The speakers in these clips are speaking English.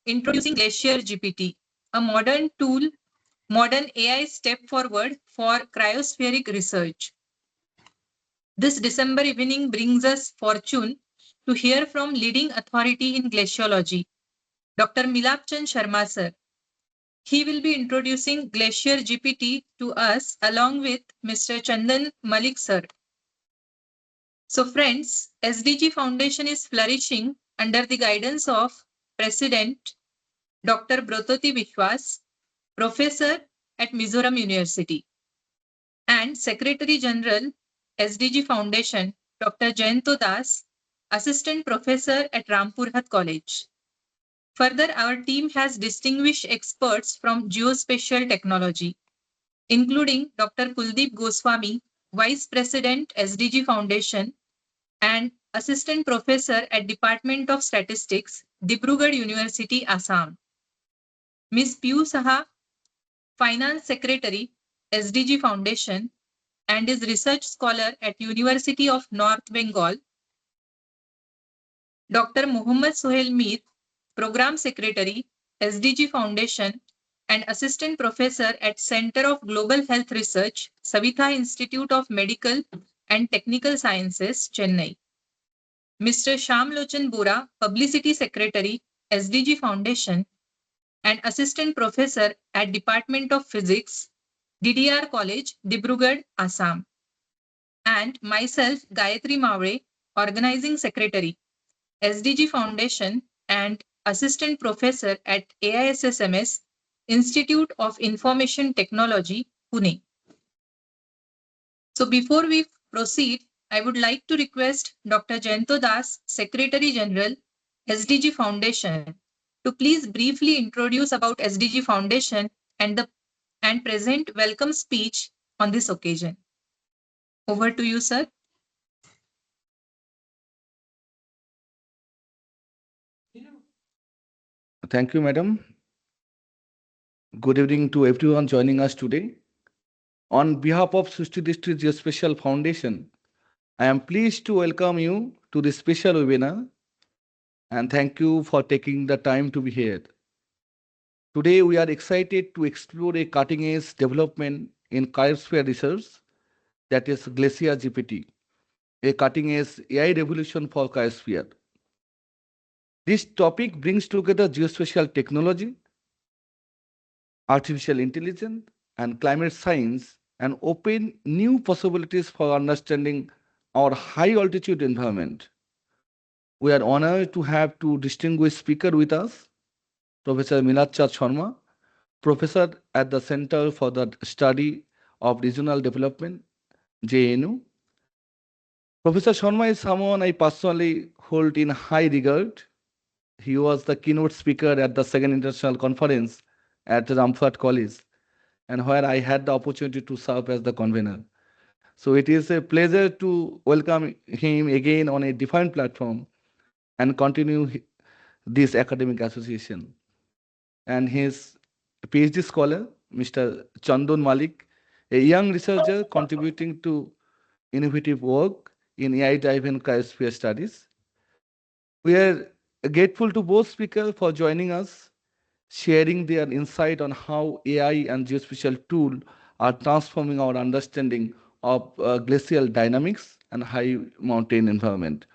introducing Glacier GPT, a modern tool, modern AI step forward for cryospheric research. This December evening brings us fortune to hear from leading authority in glaciology, Dr. Milap Sharma sir. He will be introducing Glacier GPT to us along with Mr. Chandan Malik sir. So friends, SDG Foundation is flourishing under the guidance of President Dr. Brototi Vishwas, Professor at Mizoram University, and Secretary General SDG Foundation, Dr. Jayanto Das, Assistant Professor at Rampurhat College. Further, our team has distinguished experts from Geospatial Technology, including Dr. Kuldeep Goswami, Vice President SDG Foundation and Assistant Professor at Department of Statistics, Dibrugarh University, Assam. Ms. Piyu Saha, Finance Secretary, SDG Foundation, and is Research Scholar at University of North Bengal. Dr. Muhammad Sohail Mir, Program Secretary, SDG Foundation, and Assistant Professor at Center of Global Health Research, Savitha Institute of Medical and Technical Sciences, Chennai. Mr. Shyam Lochan Bora, Publicity Secretary, SDG Foundation, and Assistant Professor at Department of Physics, DDR College, Dibrugarh, Assam. And myself, Gayatri Mavre, Organizing Secretary, SDG Foundation and Assistant Professor at AISSMS, Institute of Information Technology, Pune. So before we proceed, I would like to request Dr. Jayanto Das, Secretary General, SDG Foundation, to please briefly introduce about SDG Foundation and present welcome speech on this occasion. Over to you, sir. Thank you, madam. Good evening to everyone joining us today. On behalf of Srushti-Drushti Geospatial Foundation, I am pleased to welcome you to this special webinar and thank you for taking the time to be here. Today, we are excited to explore a cutting-edge development in Cryospheric Research, that is Glacier GPT, a cutting-edge AI revolution for Cryosphere. This topic brings together geospatial technology, artificial intelligence, and climate science and open new possibilities for understanding our high-altitude environment. We are honored to have two distinguished speakers with us, Professor Milap Sharma, Professor at the Center for the Study of Regional Development, JNU. Professor Sharma is someone I personally hold in high regard. He was the keynote speaker at the second international conference at Rampurhat College, and where I had the opportunity to serve as the convener. So it is a pleasure to welcome him again on a different platform and continue this academic association. And his Ph.D. scholar, Mr. Chandan Malik, a young researcher contributing to innovative work in AI-driven cryosphere studies. We are grateful to both speakers for joining us, sharing their insight on how AI and geospatial tools are transforming our understanding of glacial dynamics and high mountain environment.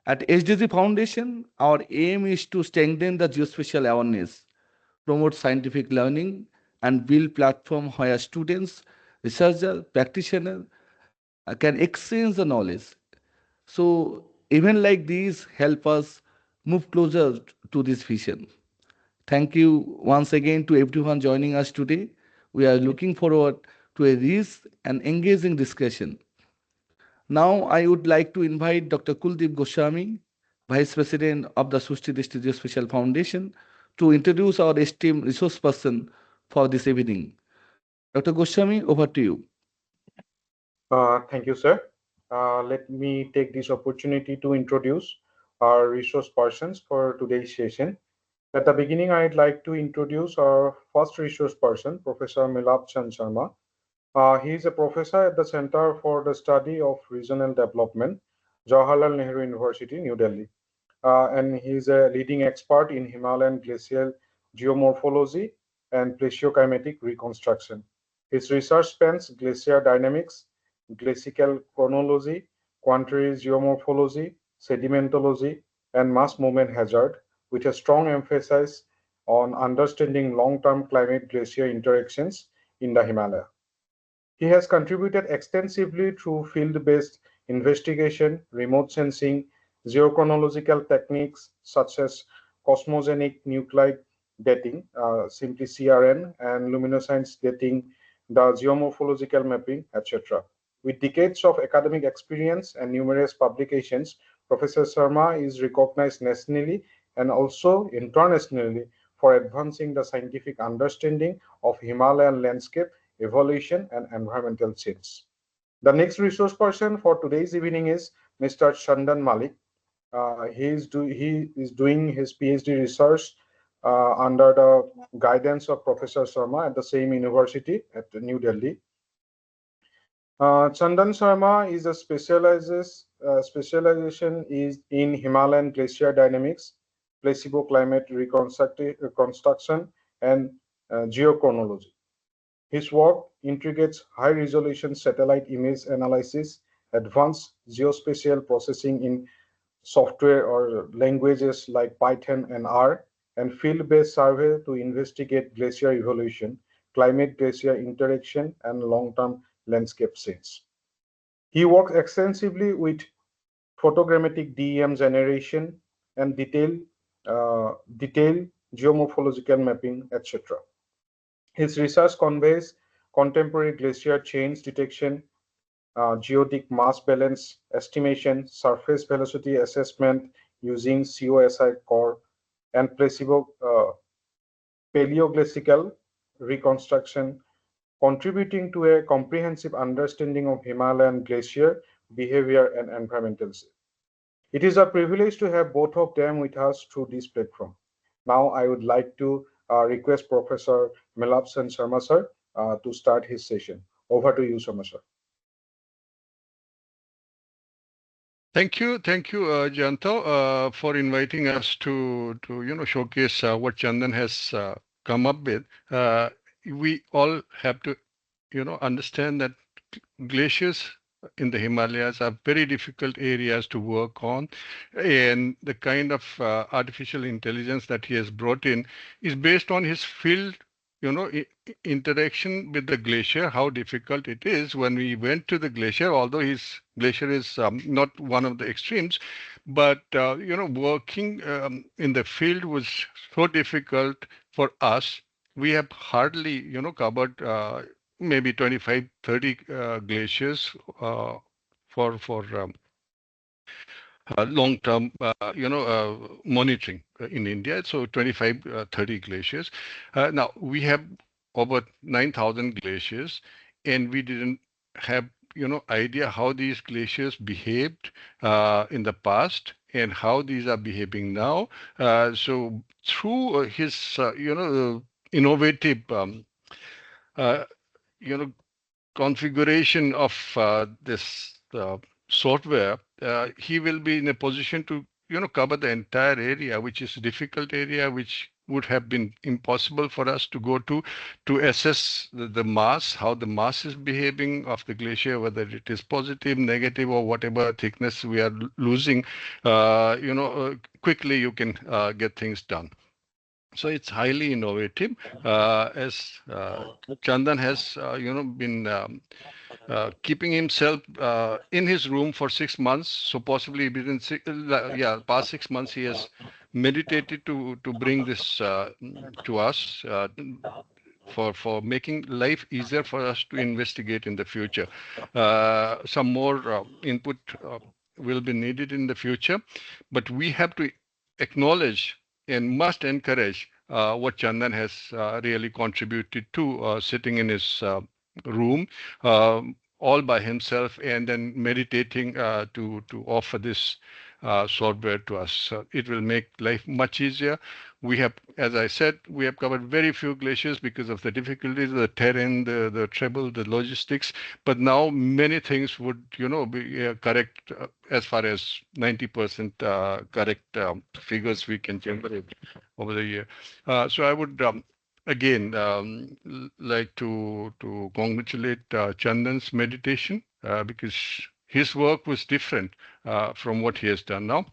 At SDG Foundation, our aim is to strengthen the geospatial awareness, promote scientific learning, and build platforms where students, researchers, practitioners can exchange the knowledge. So events like these help us move closer to this vision. Thank you once again to everyone joining us today. We are looking forward to a rich and engaging discussion. Now, I would like to invite Dr. Kuldeep Goswami, Vice President of the Srushti-Drushti Geospatial Foundation, to introduce our esteemed resource person for this evening. Dr. Goswami, over to you. Thank you, sir. Let me take this opportunity to introduce our resource persons for today's session. At the beginning, I'd like to introduce our first resource person, Professor Milap Sharma. He is a professor at the Center for the Study of Regional Development, Jawaharlal Nehru University, New Delhi. and he's a leading expert in Himalayan glacial geomorphology and plesioclimatic reconstruction. His research spans glacier dynamics, glacial chronology, quantary geomorphology, sedimentology, and mass movement hazard, with a strong emphasis on understanding long-term climate glacier interactions in the Himalaya. He has contributed extensively through field-based investigation, remote sensing, geochronological techniques such as cosmogenic nuclide dating, simply CRN, and luminescence dating, the geomorphological mapping, etc. With decades of academic experience and numerous publications, Professor Sharma is recognized nationally and also internationally for advancing the scientific understanding of Himalayan landscape evolution, and environmental change. The next resource person for today's evening is Mr. Chandan Malik. He is doing his PhD research under the guidance of Professor Sharma at the same university at New Delhi. Chandan Sharma is a specialization is in Himalayan glacier dynamics, placebo climate reconstruction, and geochronology. His work integrates high-resolution satellite image analysis, advanced geospatial processing in software or languages like Python and R, and field-based survey to investigate glacier evolution, climate glacier interaction, and long-term landscape change. He works extensively with photogrammetric DEM generation and detailed geomorphological mapping, etc. His research conveys contemporary glacier change detection, geodic mass balance estimation, surface velocity assessment using COSI core, and paleoglacial reconstruction, contributing to a comprehensive understanding of Himalayan glacier behavior and environmental shift. It is a privilege to have both of them with us through this platform. Now, I would like to request Professor Milap Sharma sir to start his session. Over to you, Sharma sir. Thank you, Janto, for inviting us to showcase what Chandan has come up with. We all have to understand that glaciers in the Himalayas are very difficult areas to work on, and the kind of artificial intelligence that he has brought in is based on his field, interaction with the glacier, how difficult it is. When we went to the glacier, although his glacier is not one of the extremes, but working in the field was so difficult for us. We have hardly, covered maybe 25, 30 glaciers for long-term, monitoring in India. So 25, 30 glaciers. Now we have over 9,000 glaciers, and we didn't have, idea how these glaciers behaved in the past and how these are behaving now. So through his, innovative, uh, you know, configuration of this software, he will be in a position to cover the entire area, which is a difficult area, which would have been impossible for us to go to assess the mass, how the mass is behaving of the glacier, whether it is positive, negative, or whatever thickness we are losing. Quickly you can get things done. So it's highly innovative, as Chandan has, been keeping himself in his room for 6 months. So possibly within past 6 months, he has meditated to bring this to us. For making life easier for us to investigate in the future. Some more input will be needed in the future, but we have to acknowledge and must encourage what Chandan has really contributed to, sitting in his room all by himself and then meditating to offer this software to us. It will make life much easier. We have, as I said, we have covered very few glaciers because of the difficulties, the terrain, the trouble, the logistics. But now many things would, be correct as far as 90% correct figures we can generate over the year. So I would again like to congratulate Chandan's meditation because his work was different from what he has done now.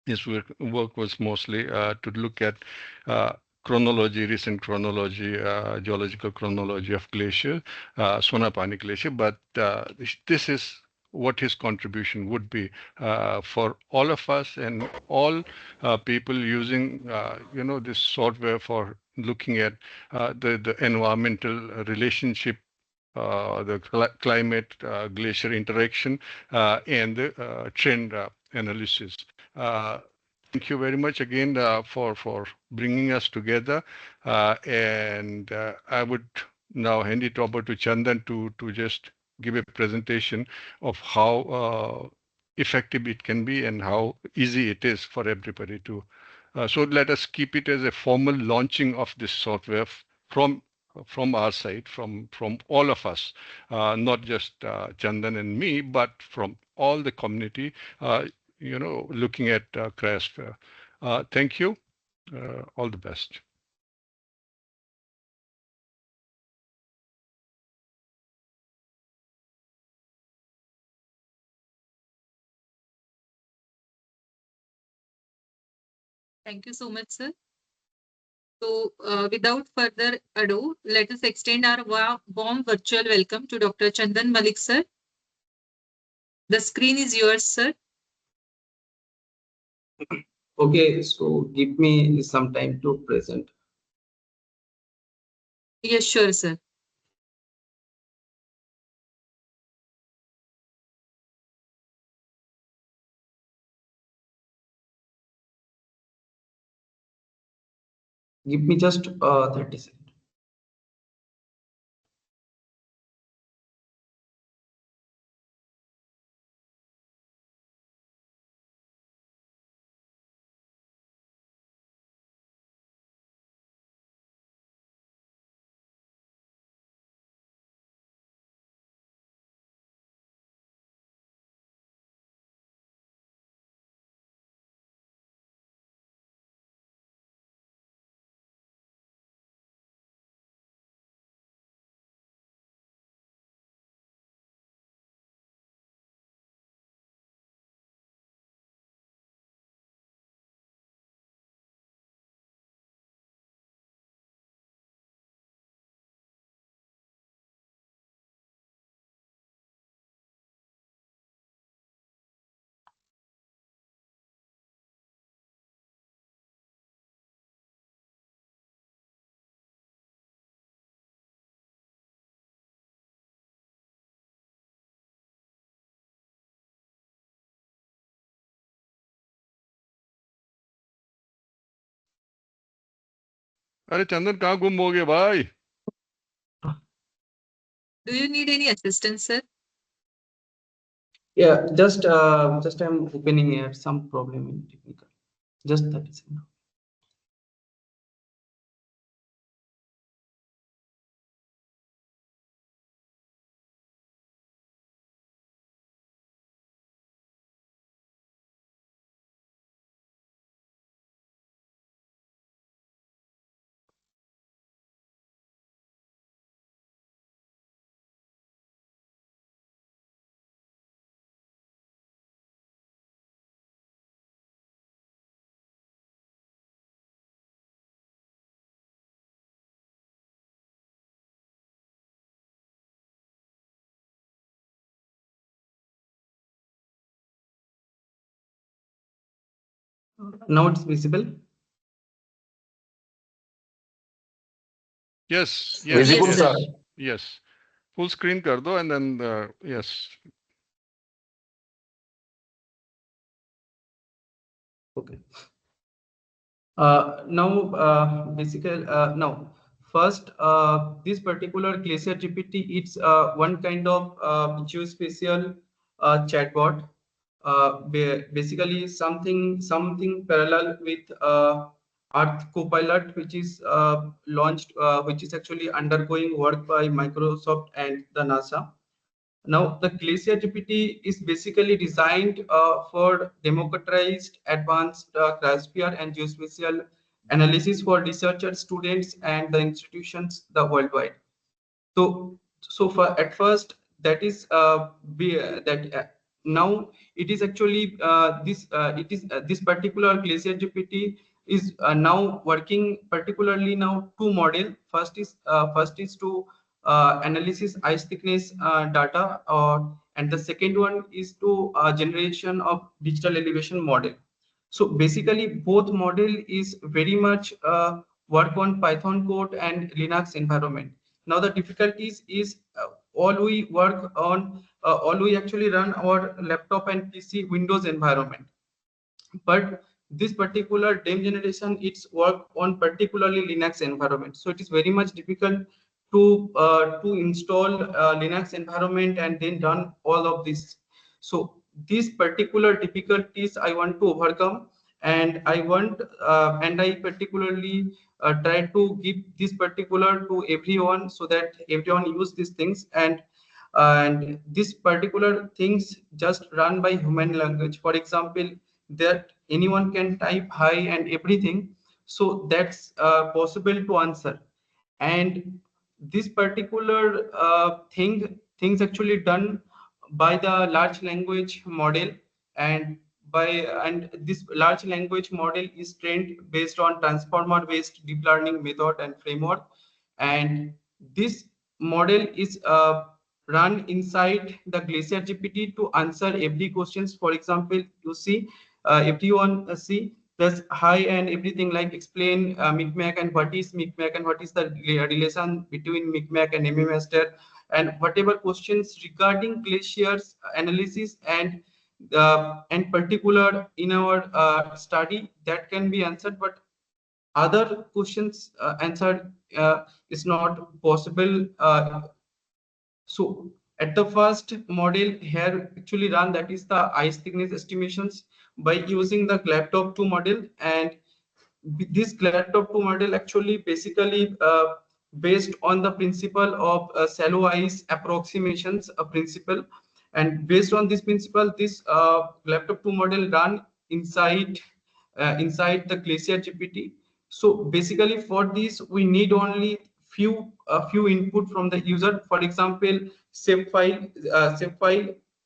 His work was mostly to look at chronology, recent chronology, geological chronology of glacier, Sonapani Glacier. But this is what his contribution would be for all of us and all people using, this software for looking at the environmental relationship, the climate glacier interaction, and the trend analysis. Thank you very much again for bringing us together. And I would now hand it over to Chandan to just give a presentation of how effective it can be and how easy it is for everybody to. So let us keep it as a formal launching of this software from our side, from all of us, not just Chandan and me, but from all the community, looking at Cryosphere. Thank you. All the best. Thank you so much, sir. So without further ado, let us extend our warm virtual welcome to Dr. Chandan Malik, sir. The screen is yours, sir. Okay, so give me some time to present. Yes, sure, sir. Give me just 30 seconds. अरे चंदन कहाँ गुम हो गए भाई? Do you need any assistance, sir? Yeah, just I'm opening here. Some problem in technical. Just 30 seconds. Now it's visible. Yes. Visible, yes, sir. yes. Full screen कर दो and then yes. Okay. Now basically now first this particular Glacier GPT, it's one kind of geospatial chatbot. basically something parallel with Earth Copilot, which is launched, which is actually undergoing work by Microsoft and the NASA. Now, the Glacier GPT is basically designed for democratized advanced cryosphere and geospatial analysis for researchers, students, and the institutions the worldwide. So for at first that is that now it is actually this particular Glacier GPT is now working particularly now two model. First is to analysis ice thickness data, and the second one is to generation of digital elevation model. So basically both model is very much work on Python code and Linux environment. Now the difficulties is all we work on, all we actually run our laptop and PC Windows environment. But this particular DEM generation, it's work on particularly Linux environment. So it is very much difficult to install Linux environment and then run all of this. So these particular difficulties I want to overcome, and I particularly try to give this particular to everyone so that everyone use these things, and this particular things just run by human language. For example, that anyone can type hi and everything, so that's possible to answer. And this particular things actually done by the large language model, and this large language model is trained based on transformer based deep learning method and framework. And this model is run inside the Glacier GPT to answer every questions. For example, you see everyone see this hi and everything, like explain Micmac and what is Micmac and what is the relation between Micmac and MMaster, and whatever questions regarding glaciers analysis and particular in our study that can be answered, but other questions answered is not possible. So at the first model here actually run, that is the ice thickness estimations by using the laptop 2 model. And this laptop 2 model actually basically based on the principle of shallow ice approximations principle. And based on this principle, this laptop 2 model run inside the Glacier GPT. So basically for this we need only few input from the user. For example, shape file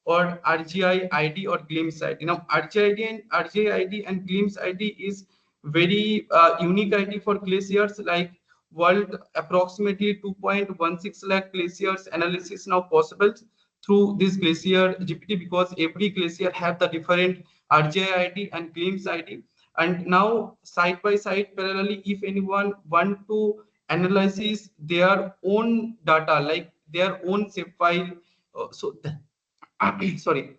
or RGI ID or glimpse ID. Now RGI ID and glimpse ID is very unique ID for glaciers, like world approximately 2.16 lakh glaciers analysis now possible through this Glacier GPT, because every glacier have the different RGI ID and glimpse ID. And now side by side parallelly, if anyone want to analyze their own data, like their own shape file, sorry,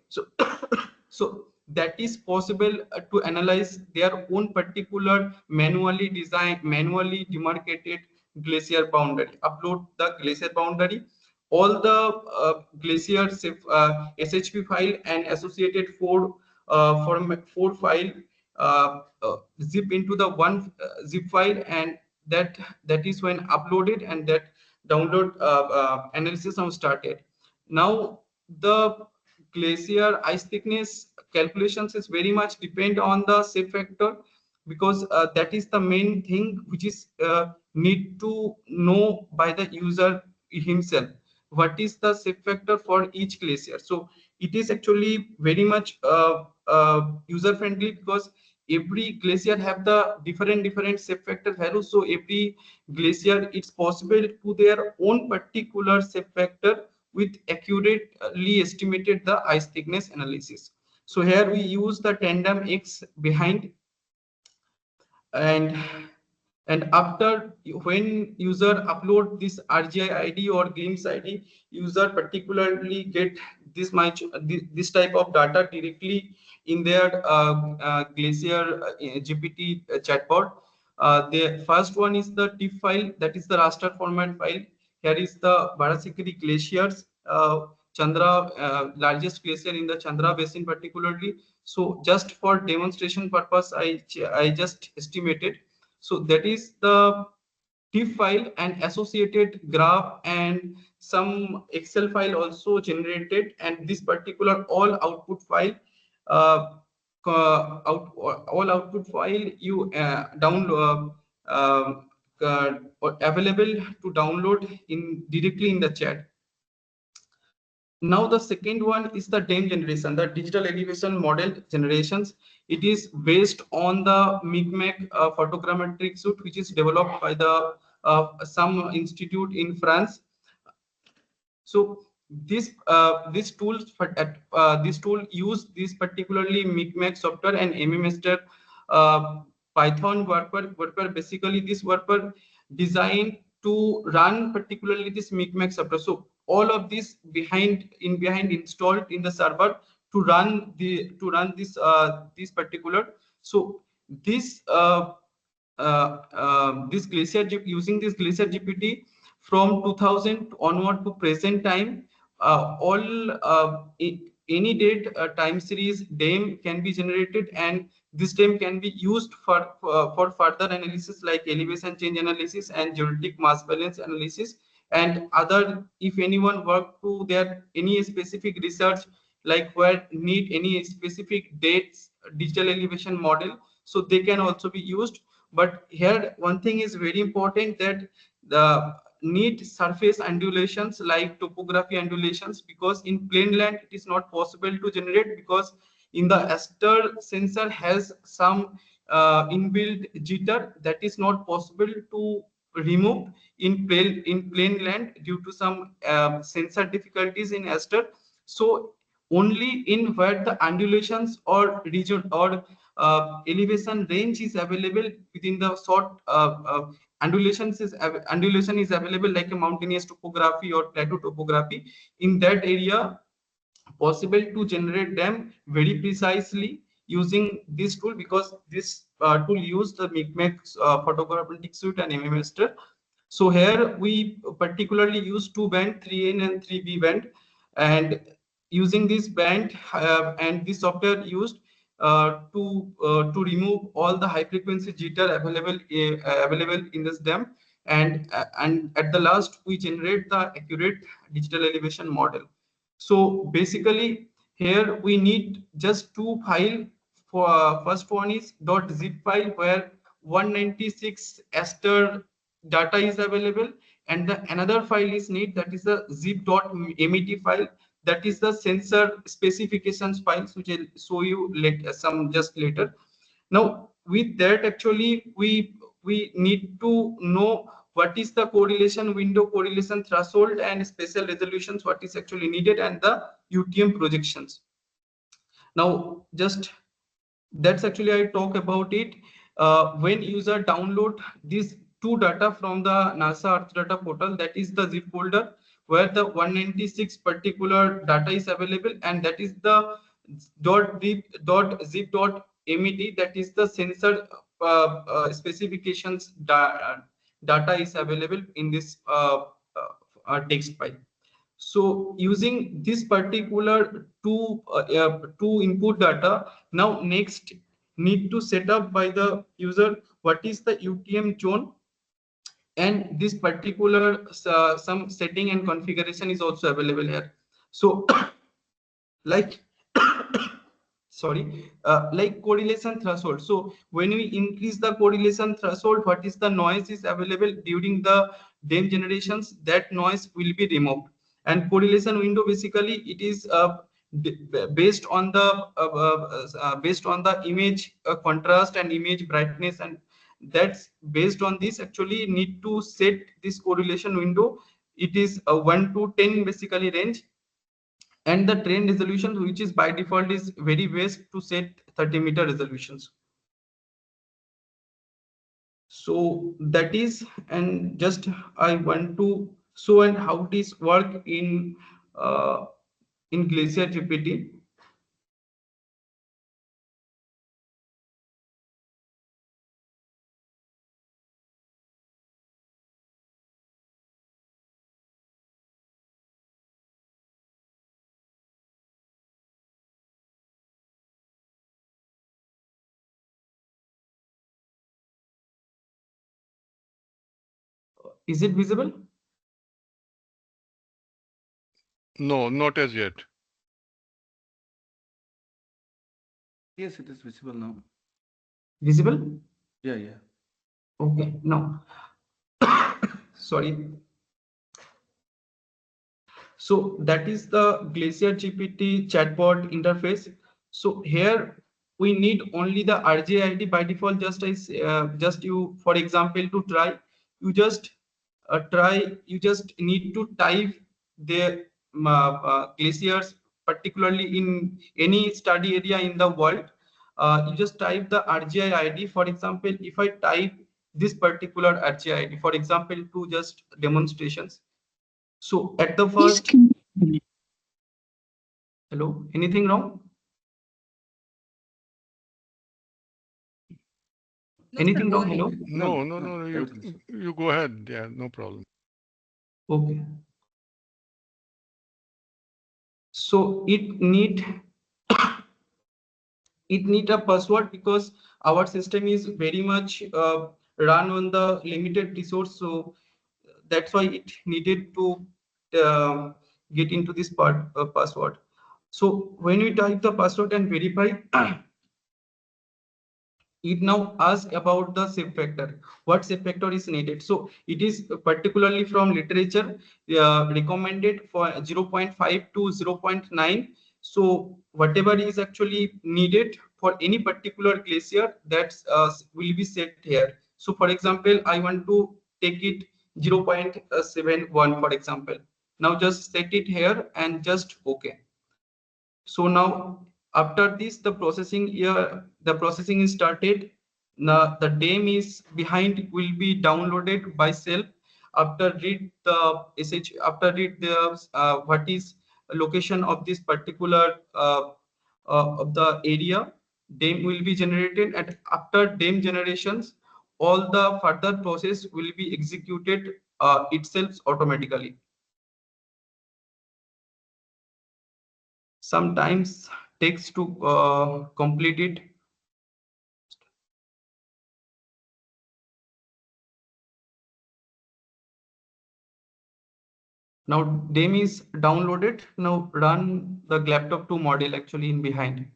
so that is possible to analyze their own particular manually designed, manually demarcated glacier boundary, upload the glacier boundary, all the glacier SHP file and associated four file zip into the one zip file, and that is when uploaded, and that download analysis now started. Now the glacier ice thickness calculations is very much depend on the shape factor, because that is the main thing which is need to know by the user himself, what is the shape factor for each glacier. So it is actually very much user friendly, because every glacier have the different shape factor values. So every glacier, it's possible to their own particular shape factor with accurately estimated the ice thickness analysis. So here we use the tandem X behind, and after when user upload this RGI ID or glimpse ID, user particularly get this type of data directly in their Glacier GPT chatbot. The first one is the TIFF file, that is the raster format file. Here is the Barasikiri glaciers. Chandra, largest glacier in the Chandra basin particularly. So just for demonstration purpose, I just estimated. So that is the TIFF file and associated graph and some Excel file also generated, and this particular all output file, all output file you download available to download in directly in the chat. Now the second one is the DEM generation, the digital elevation model generations. It is based on the MICMAC photogrammetric suite, which is developed by the some institute in France. So this tool use this particularly MICMAC software and MMaster Python worker. Basically, this worker designed to run particularly this MICMAC software. So all of this behind installed in the server to run this particular. So this this Glacier using this Glacier GPT from 2000 onward to present time, all any date time series DEM can be generated, and this DEM can be used for further analysis like elevation change analysis and geodetic mass balance analysis, and other, if anyone work to their any specific research like where need any specific dates digital elevation model, so they can also be used. But here one thing is very important, that the need surface undulations like topography undulations, because in plain land it is not possible to generate, because in the aster sensor has some inbuilt jitter that is not possible to remove in plain land due to some sensor difficulties in aster. So only in where the undulations or region or elevation range is available within the short undulation is available, like a mountainous topography or plateau topography. In that area, possible to generate them very precisely using this tool, because this tool use the MICMAC photogrammetric suite and MMaster. So here we particularly use two band, 3N and 3B band, and using this band and this software used to remove all the high frequency jitter available in this DEM, and at the last we generate the accurate digital elevation model. So basically here we need just two file. For first one is .zip file where 196 aster data is available, and the another file is need, that is the zip.met file, that is the sensor specifications files, which I'll show you just later. Now with that, actually we need to know what is the correlation window, correlation threshold, and spatial resolutions, what is actually needed, and the UTM projections. Now just that's actually I talk about it. When user download these two data from the NASA Earth Data portal, that is the zip folder where the 196 particular data is available, and that is the .zip.met, that is the sensor specifications data is available in this text file. So using this particular two input data, now next need to set up by the user what is the UTM zone, and this particular some setting and configuration is also available here. So like sorry, like correlation threshold. So when we increase the correlation threshold, what is the noise is available during the DEM generations, that noise will be removed. And correlation window, basically it is based on the image contrast and image brightness, and that's based on this actually need to set this correlation window. It is a 1 to 10 basically range, and the train resolution, which is by default is very best to set 30-meter resolutions. So that is, and just I want to show and how this work in Glacier GPT. Is it visible? No, not as yet. Yes, it is visible now. Visible? Yeah, yeah. Okay, no. Sorry. So that is the Glacier GPT chatbot interface. So here we need only the RJID by default. Just you, for example, to try, you just you just need to type the glaciers, particularly in any study area in the world. You just type the RGI For example, if I type this particular RGI for example, to just demonstrations. So at the first, hello, anything wrong? No, sir, Anything go wrong? ahead. Hello? No. Everything is You go ahead. Yeah, no problem. Okay. So it need a password because our system is very much run on the limited resource. So that's why it needed to uh, get into this password. So when we type the password and verify, it now asks about the shape factor. What shape factor is needed? So it is particularly from literature recommended for 0.5 to 0.9. So whatever is actually needed for any particular glacier, that will be set here. So for example, I want to take it 0.71 for example. Now just set it here and just OK. So now after this, the processing is started. Now the DEM is behind will be downloaded by self. After read the read the what is location of this particular of the area, DEM will be generated, and after DEM generations, all the further process will be executed itself automatically. Sometimes takes to complete it. Now DEM is downloaded. Now run the laptop 2 model actually in behind.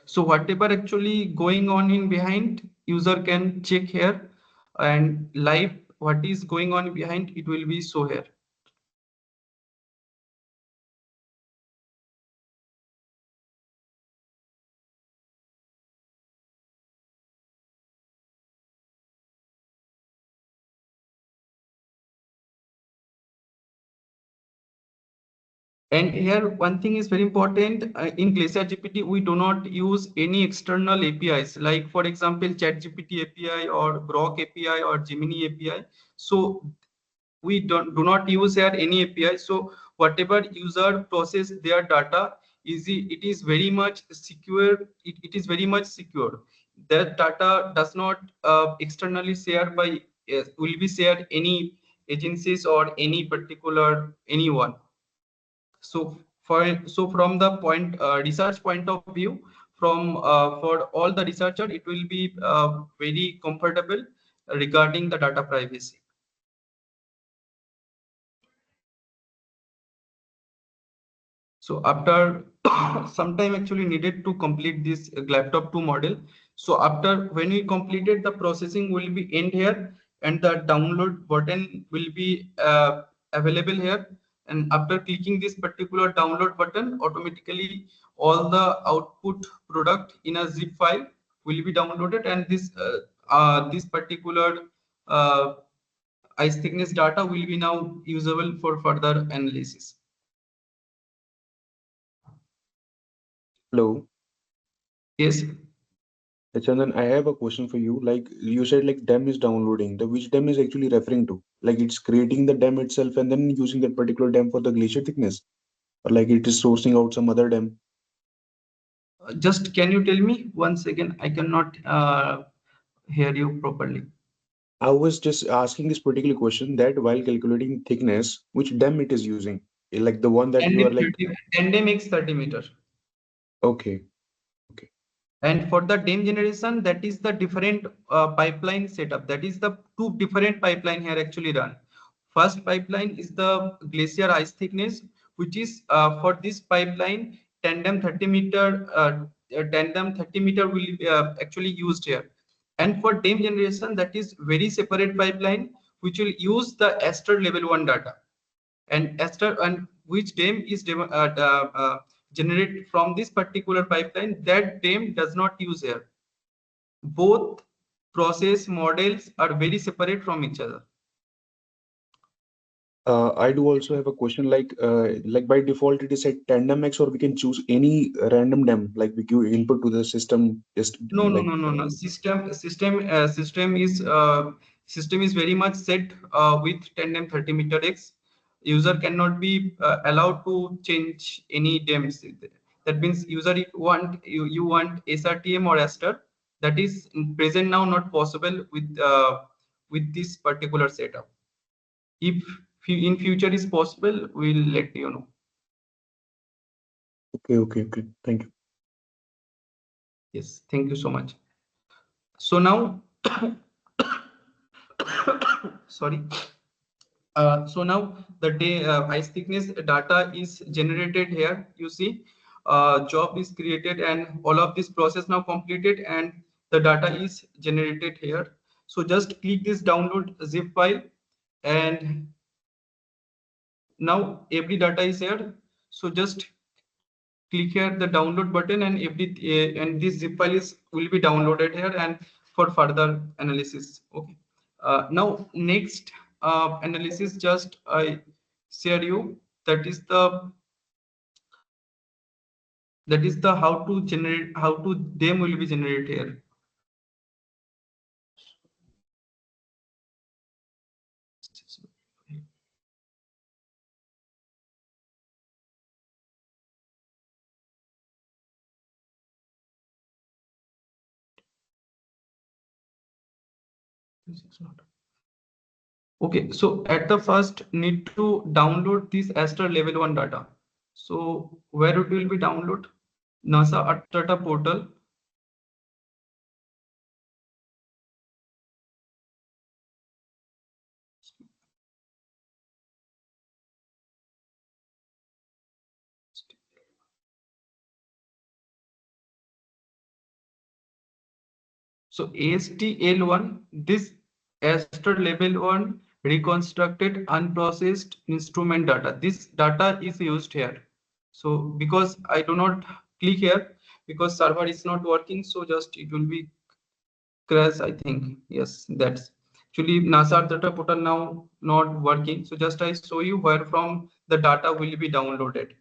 So whatever actually going on in behind, user can check here, and live what is going on behind, it will be show here. And here one thing is very important, in Glacier GPT we do not use any external APIs, like for example ChatGPT API or Grok API or Gemini API. So we do not use here any API. So whatever user process their data, it is very much secure. It is very much secure. That data does not externally share by will be shared any agencies or any particular anyone. So from the research point of view, for all the researcher, it will be very comfortable regarding the data privacy. So after some time actually needed to complete this laptop 2 model. So after when we completed, the processing will be end here, and the download button will be available here. And after clicking this particular download button, automatically all the output product in a zip file will be downloaded, and this particular ice thickness data will be now usable for further analysis. Hello. Yes. Chandan, I have a question for you. Like you said, like DEM is downloading. The which DEM is actually referring to? Like it's creating the DEM itself and then using that particular DEM for the glacier thickness, or like it is sourcing out some other DEM. Just can you tell me once again? I cannot hear you properly. I was just asking this particular question that while calculating thickness, which DEM it is using? Like the one that you are like, 10 day makes 30 meter. okay, okay. And for the DEM generation, that is the different pipeline setup. That is the two different pipeline here actually run. First pipeline is the glacier ice thickness, which is for this pipeline tandem 30 meter will actually used here. And for DEM generation, that is very separate pipeline, which will use the Aster level 1 data. And Aster and which DEM is generated from this particular pipeline, that DEM does not use here. Both process models are very separate from each other. I do also have a question, like by default it is set tandem X, or we can choose any random DEM, like we give input to the system just No, like no. System is very much set with tandem 30 meter X. User cannot be allowed to change any DEMs. That means user if you want SRTM or Aster, that is present now not possible with this particular setup. If in future is possible, we'll let you know. okay, thank you. Yes, thank you so much. So now, sorry. So now the ice thickness data is generated here. You see, job is created and all of this process now completed and the data is generated here. So just click this download zip file and now every data is here. So just click here the download button and and this zip file will be downloaded here and for further analysis. Okay. Now next analysis just I share you, that is the how to DEM will be generated here. Okay, so at the first need to download this Aster level 1 data. So where it will be download? NASA Earth Data portal. So ASTL1, this Aster level 1 reconstructed unprocessed instrument data. This data is used here. So because I do not click here because server is not working, so just it will be crash, I think. Yes, that's actually NASA data portal now not working. So just I show you where from the data will be downloaded.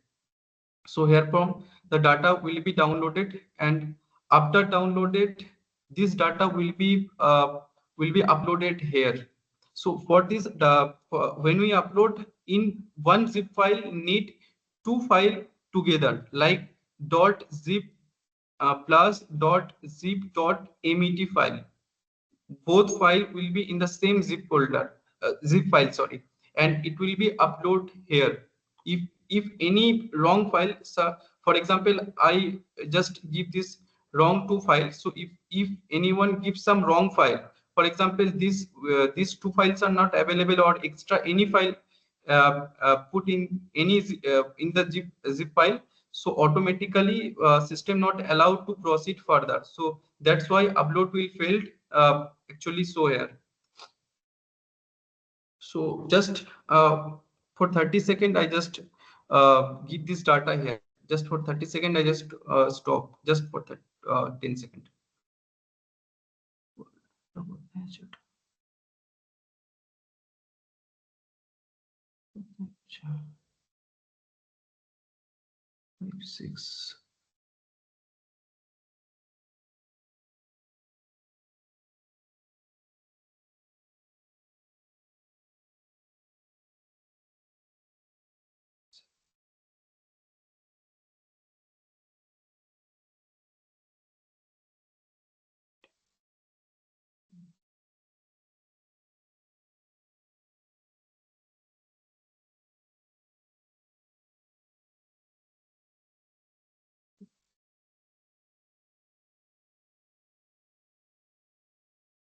So here from the data will be downloaded, and after downloaded, this data will be uploaded here. So for this, when we upload in one zip file, need two file together like .zip plus .zip.met file. Both file will be in the same zip file, sorry, and it will be upload here. If any wrong file, so for example I just give this wrong two files, so if anyone gives some wrong file, for example these two files are not available or extra any file put in any in the zip file, so automatically system not allowed to proceed further. So that's why upload will failed actually so here. So just for 30 seconds I just give this data here. Just for 30 seconds I just stop just for 10 seconds. Five, six.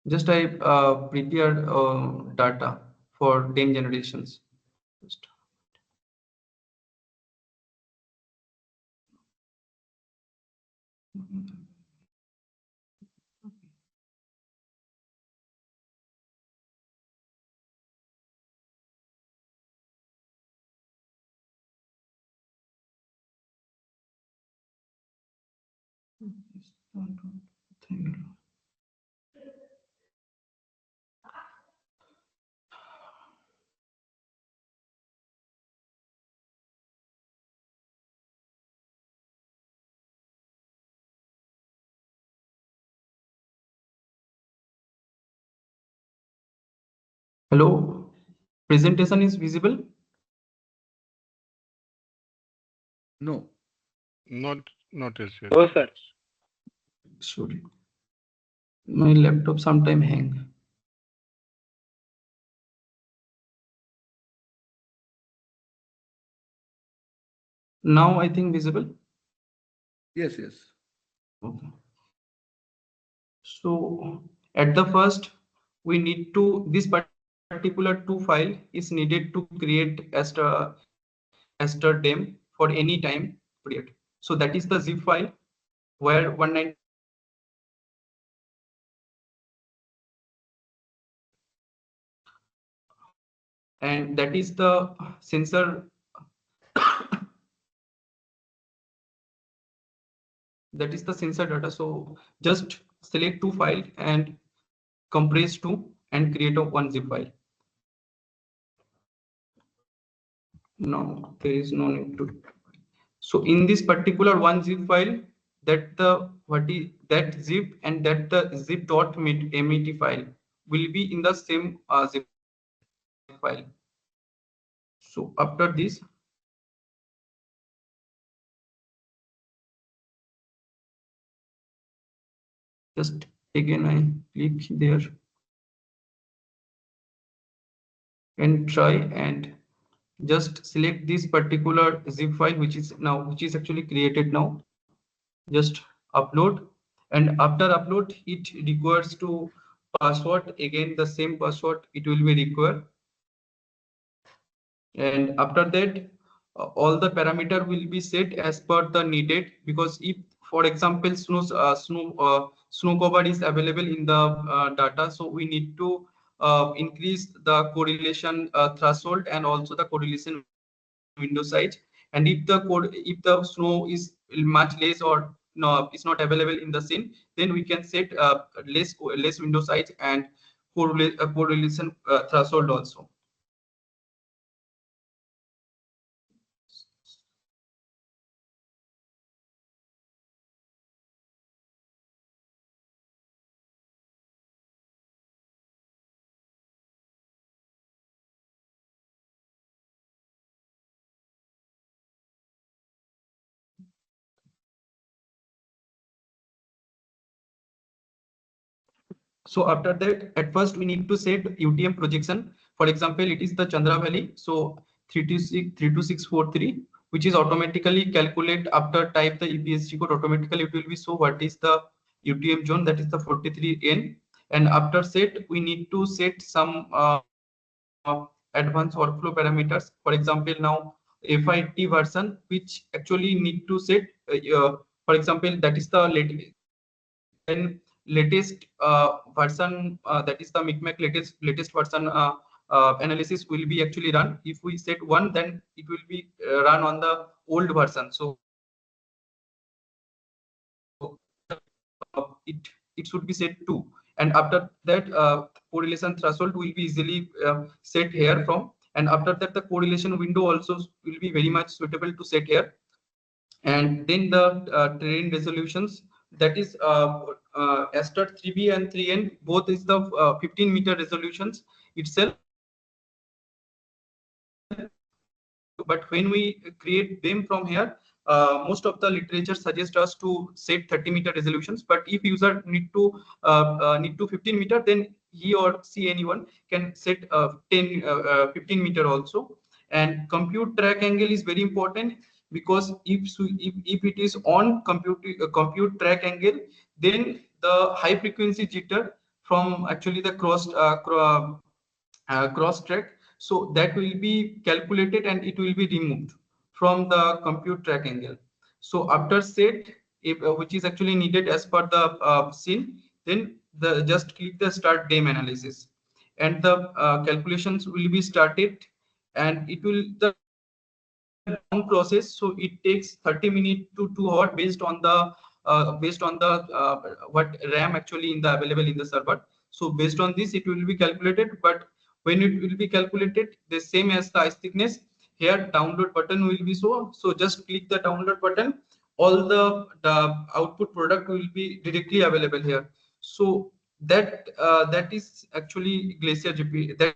Just I prepared data for 10 generations. Just. Hello, presentation is visible? No. Not as yet. No, sir. Sorry. My laptop sometime hang. Now I think visible. Yes, yes. Okay. So at the first, we need to, this particular two file is needed to create raster dem for any time period. So that is the zip file where 190, and that is the sensor. That is the sensor data. So just select two file and compress two and create a one zip file. No, there is no need to. So in this particular one zip file, that the that zip and that the zip.met file will be in the same zip file. So after this, just again I click there and try and just select this particular zip file which is actually created now. Just upload, and after upload it requires to password, again the same password it will be required, and after that all the parameter will be set as per the needed, because if for example snow cover is available in the data, so we need to increase the correlation threshold and also the correlation window size. And if the snow is much less or no is not available in the scene, then we can set less window size and correlation threshold also. So after that, at first we need to set UTM projection. For example, it is the Chandra Valley. So 32643, which is automatically calculate after type the EPSG code. Automatically it will be so what is the UTM zone, that is the 43N. And after set, we need to set some advanced workflow parameters. For example, now FIT version, which actually need to set. For example, that is the latest version, that is the MICMAC latest version analysis will be actually run. If we set 1, then it will be run on the old version. So it should be set 2, and after that correlation threshold will be easily set here from, and after that the correlation window also will be very much suitable to set here. And then the terrain resolutions, that is Aster 3B and 3N, both is the 15-meter resolutions itself. But when we create them from here, most of the literature suggests us to set 30-meter resolutions. But if user need to 15-meter, then he or she, anyone can set 15-meter also. And compute track angle is very important, because if it is on compute track angle, then the high frequency jitter from actually the cross track. So that will be calculated and it will be removed from the compute track angle. So after set, if, which is actually needed as per the scene, then the just click the start DEM analysis, and the calculations will be started, and it will the long process. So it takes 30 minutes to 2 hours based on the what RAM actually in the available in the server. So based on this, it will be calculated. But when it will be calculated, the same as the ice thickness, here download button will be so just click the download button. All the output product will be directly available here. So that is actually Glacier GPT. That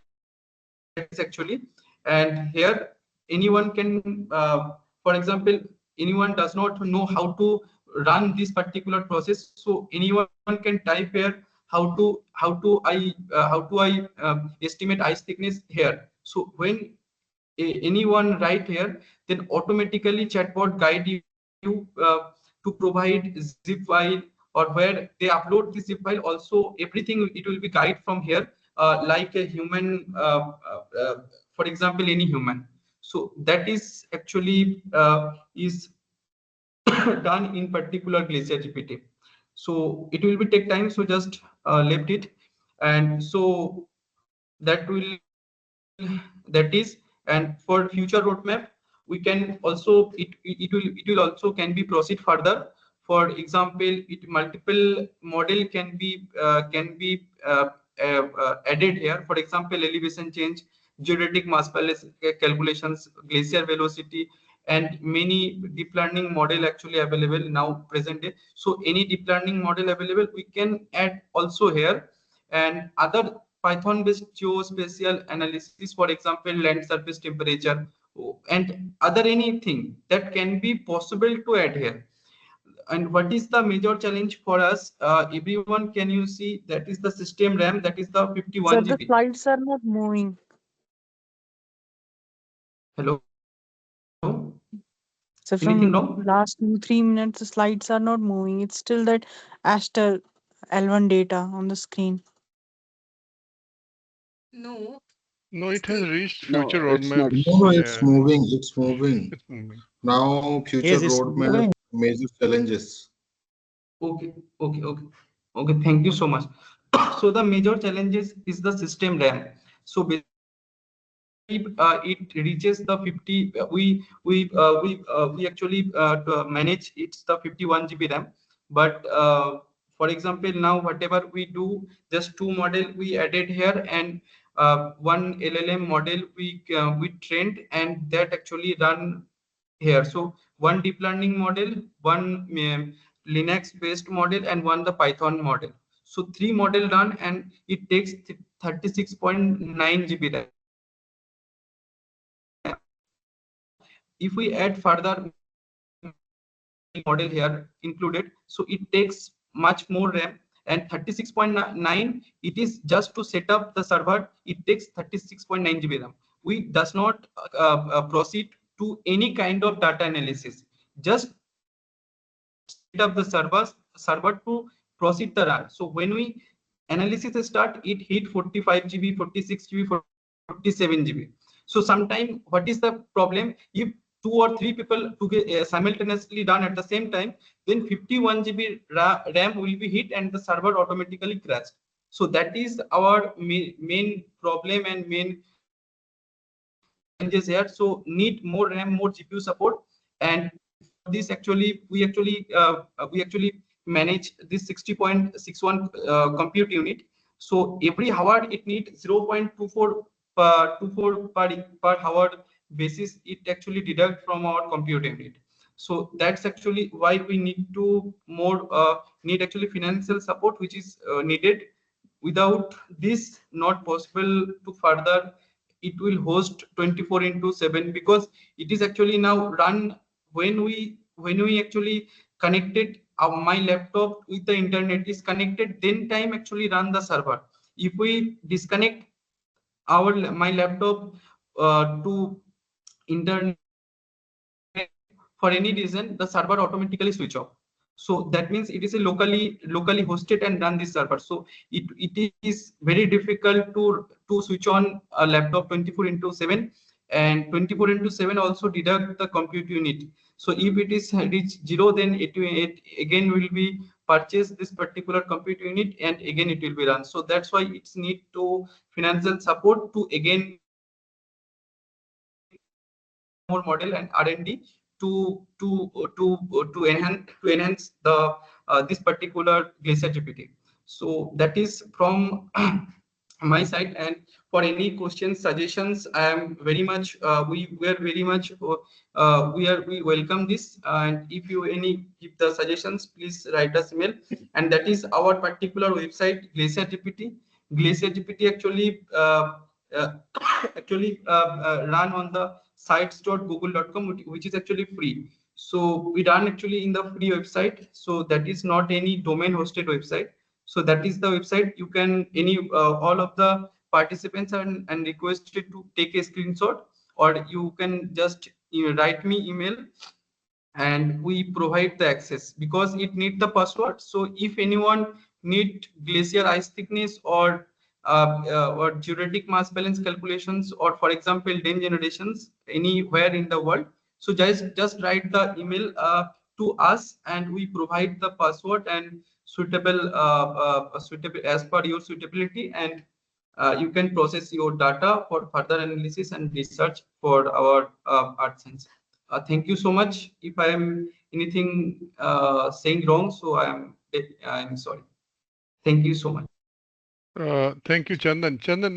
is actually, and here anyone can, for example, anyone does not know how to run this particular process. So anyone can type here how to I estimate ice thickness here. So when anyone write here, then automatically chatbot guide you to provide zip file, or where they upload the zip file. Also everything it will be guide from here, like a human, for example any human. So that is actually is done in particular Glacier GPT. So it will be take time, so just left it. And so that will, that is, and for future roadmap we can also it will also can be proceed further. For example, it multiple model can be added here. For example, elevation change, geodetic mass balance calculations, glacier velocity, and many deep learning model actually available now present day. So any deep learning model available we can add also here. And other Python based geospatial analysis, for example land surface temperature, and other anything that can be possible to add here. And what is the major challenge for us? Everyone, can you see that is the system RAM, that is the Sir, 51 the GB. slides are not moving. Hello? So Anything from wrong? last 2-3 minutes, the slides are not moving. It's still that Aster L1 data on the screen. No, No, it has still. reached No, future it's not. roadmaps. No, it's Yeah, moving. It's moving. it's moving. Now, future Yes, it's roadmap, moving. major challenges. Okay, okay, okay. Okay, thank you so much. So the major challenges is the system RAM. So basically, it reaches the 50. We actually manage it's the 51 GB RAM. But for example, now whatever we do, just two model we added here, and one LLM model we trained, and that actually run here. So one deep learning model, one Linux based model, and one the Python model. So three model run, and it takes 36.9 GB RAM. If we add further model here included, so it takes much more RAM. And 36.9, it is just to set up the server, it takes 36.9 GB RAM. We does not proceed to any kind of data analysis, just set up the server to proceed the run. So when we analysis start, it hit 45 GB, 46 GB, 47 GB. So sometime what is the problem? If two or three people simultaneously done at the same time, then 51 GB RAM will be hit and the server automatically crashed. So that is our main problem and main challenges here. So need more RAM, more GPU support. And for this actually we actually manage this 60.61 compute unit. So every hour it needs 0.24 per hour basis, it actually deduct from our compute unit. So that's actually why we need to more need actually financial support, which is needed. Without this, not possible to further. It will host 24/7, because it is actually now run when we actually connected my laptop with the internet is connected, then time actually run the server. If we disconnect my laptop to internet for any reason, the server automatically switch off. So that means it is a locally hosted and run this server. So it is very difficult to switch on a laptop 24/7, and 24/7 also deduct the compute unit. So if it is reach 0, then it again will be purchase this particular compute unit, and again it will be run. So that's why it's need to financial support to again more model and R&D to enhance the this particular Glacier GPT. So that is from my side. And for any questions, suggestions, I am very much we are very much we welcome this. And if you any give the suggestions, please write us email. And that is our particular website, Glacier GPT. Glacier GPT actually uh, run on the sites.google.com, which is actually free. So we run actually in the free website. So that is not any domain hosted website. So that is the website. You can any all of the participants and requested to take a screenshot, or you can just write me email, and we provide the access because it need the password. So if anyone need glacier ice thickness or geodetic mass balance calculations, or for example dam generations anywhere in the world, so just write the email to us, and we provide the password and suitable as per your suitability, and you can process your data for further analysis and research for our art science. Thank you so much. If I am anything saying wrong, so I'm sorry. Thank you so much. Thank you, Chandan. Chandan,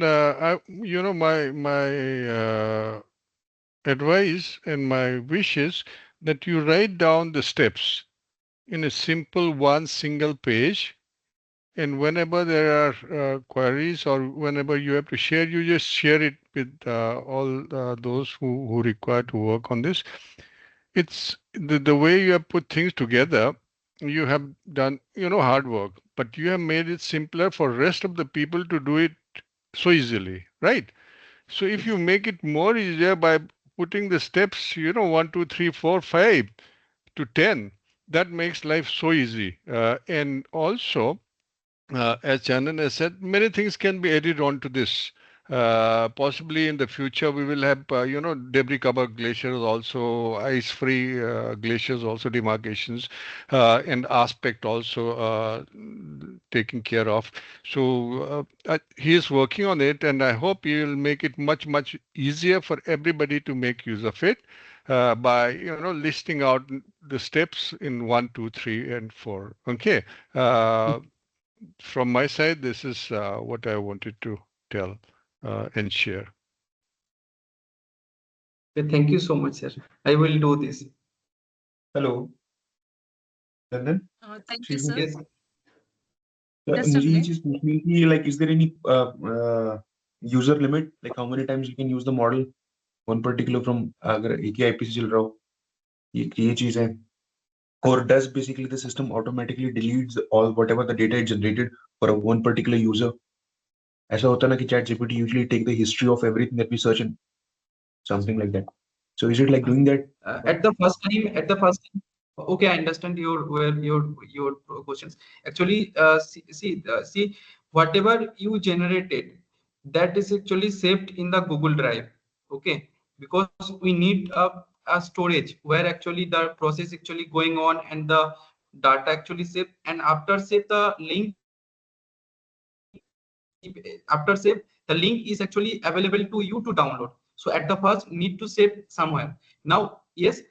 my advice and my wish is that you write down the steps in a simple one single page, and whenever there are queries or whenever you have to share, you just share it with all those who require to work on this. It's the way you have put things together. You have done, hard work, but you have made it simpler for rest of the people to do it so easily, right? So if you make it more easier by putting the steps, 1, 2, 3, 4, 5 to 10, that makes life so easy. And also, as Chandan has said, many things can be added on to this. Possibly in the future, we will have, debris cover glaciers, also ice-free glaciers, also demarcations, and aspect also taken care of. So he is working on it, and I hope he will make it much, much easier for everybody to make use of it by, listing out the steps in 1, 2, 3, and 4. Okay. From my side, this is what I wanted to tell and share. Okay, thank you so much, sir. I will do this. Hello. Chandan? Thank you, Excuse me. sir. Yes. Just a मुझे ये minute. चीज पूछनी थी, like, is there any user limit, like how many times you can use the model, one particular from अगर एक ही IP से चल रहा हो, ये चीज है, or does basically the system automatically deletes all whatever the data it generated for one particular user? ऐसा होता है ना कि chat GPT usually take the history of everything that we search and something like that. So is it like doing that? At the first time, okay, I understand your questions. Actually, see, whatever you generated, that is actually saved in the Google Drive. Okay, because we need a storage where actually the process actually going on and the data actually saved, and after save the link, after save the link is actually available to you to download. So at the first need to save somewhere. Now yes,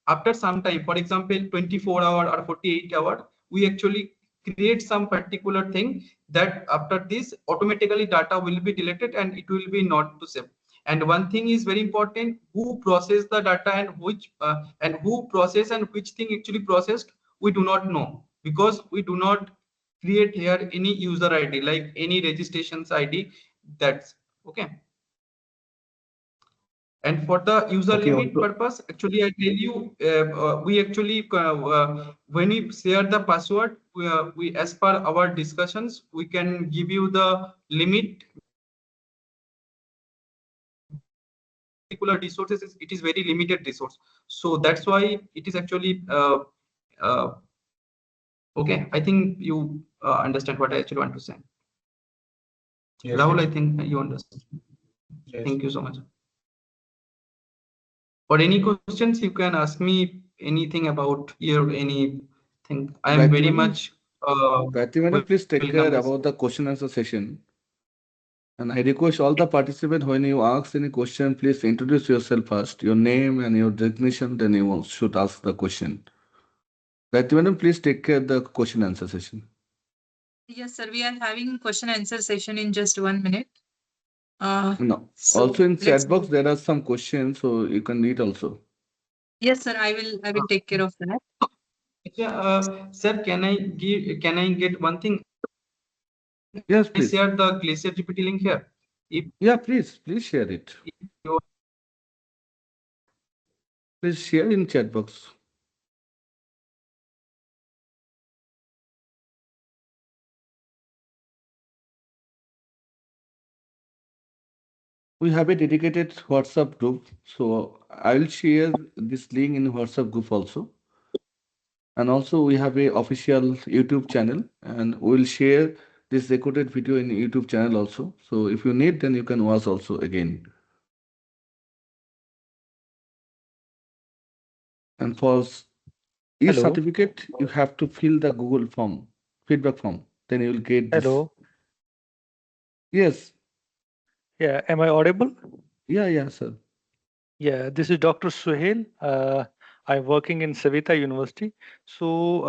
after some time, for example 24 hour or 48 hour, we actually create some particular thing that after this automatically data will be deleted and it will be not to save. And one thing is very important: who process the data and which and who process and which thing actually processed, we do not know, because we do not create here any user ID like any registrations ID. That's okay. And for the user limit purpose, actually I tell you, we actually when we share the password, we as per our discussions, we can give you the limit. Particular resources, it is very limited resource, so that's why it is actually Okay, I think you understand what I actually want to say. Yes, Rahul, yes. I think you understand. Yes. Thank you so much. For any questions, you can ask me anything about your anything. I am Gayatri very madam, much please take welcome. care about the question answer session. And I request all the participants when you ask any question, please introduce yourself first, your name and your designation, then you should ask the question. Gayatri madam, please take care the question answer session. Yes, sir. We are having question answer session in just 1 minute. No. So Also in let's chat box there are some questions, so you can read also. Yes, sir. I will take care of that. Yeah, sir, can I get one thing? Yes, I please. share the Glacier GPT link here. If Yeah, please share it. you Please share in chat box. We have a dedicated WhatsApp group, so I will share this link in WhatsApp group also. And also we have a official YouTube channel, and we'll share this recorded video in YouTube channel also. So if you need, then you can watch also again. And for each Hello. certificate, you have to fill the Google form, feedback form. Then you will get this. Hello. Yes. Yeah, am I audible? Yeah, sir. Yeah, this is Dr. Suhail. I'm working in Savita University. So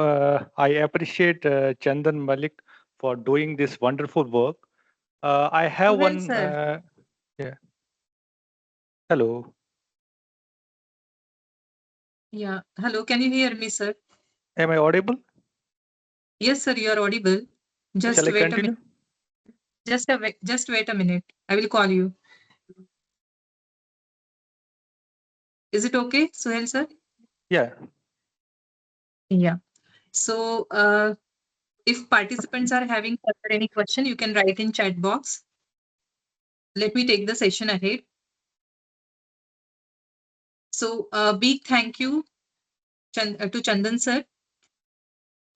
I appreciate Chandan Malik for doing this wonderful work. I have Well, one. sir. Yeah. Hello. Yeah. Hello. Can you hear me, sir? Am I audible? Yes, sir. You are audible. Just Shall I wait a minute. continue? Just wait a minute. I will call you. Is it okay, Suhail, sir? Yeah. Yeah. So if participants are having any question, you can write in chat box. Let me take the session ahead. So a big thank you to Chandan sir,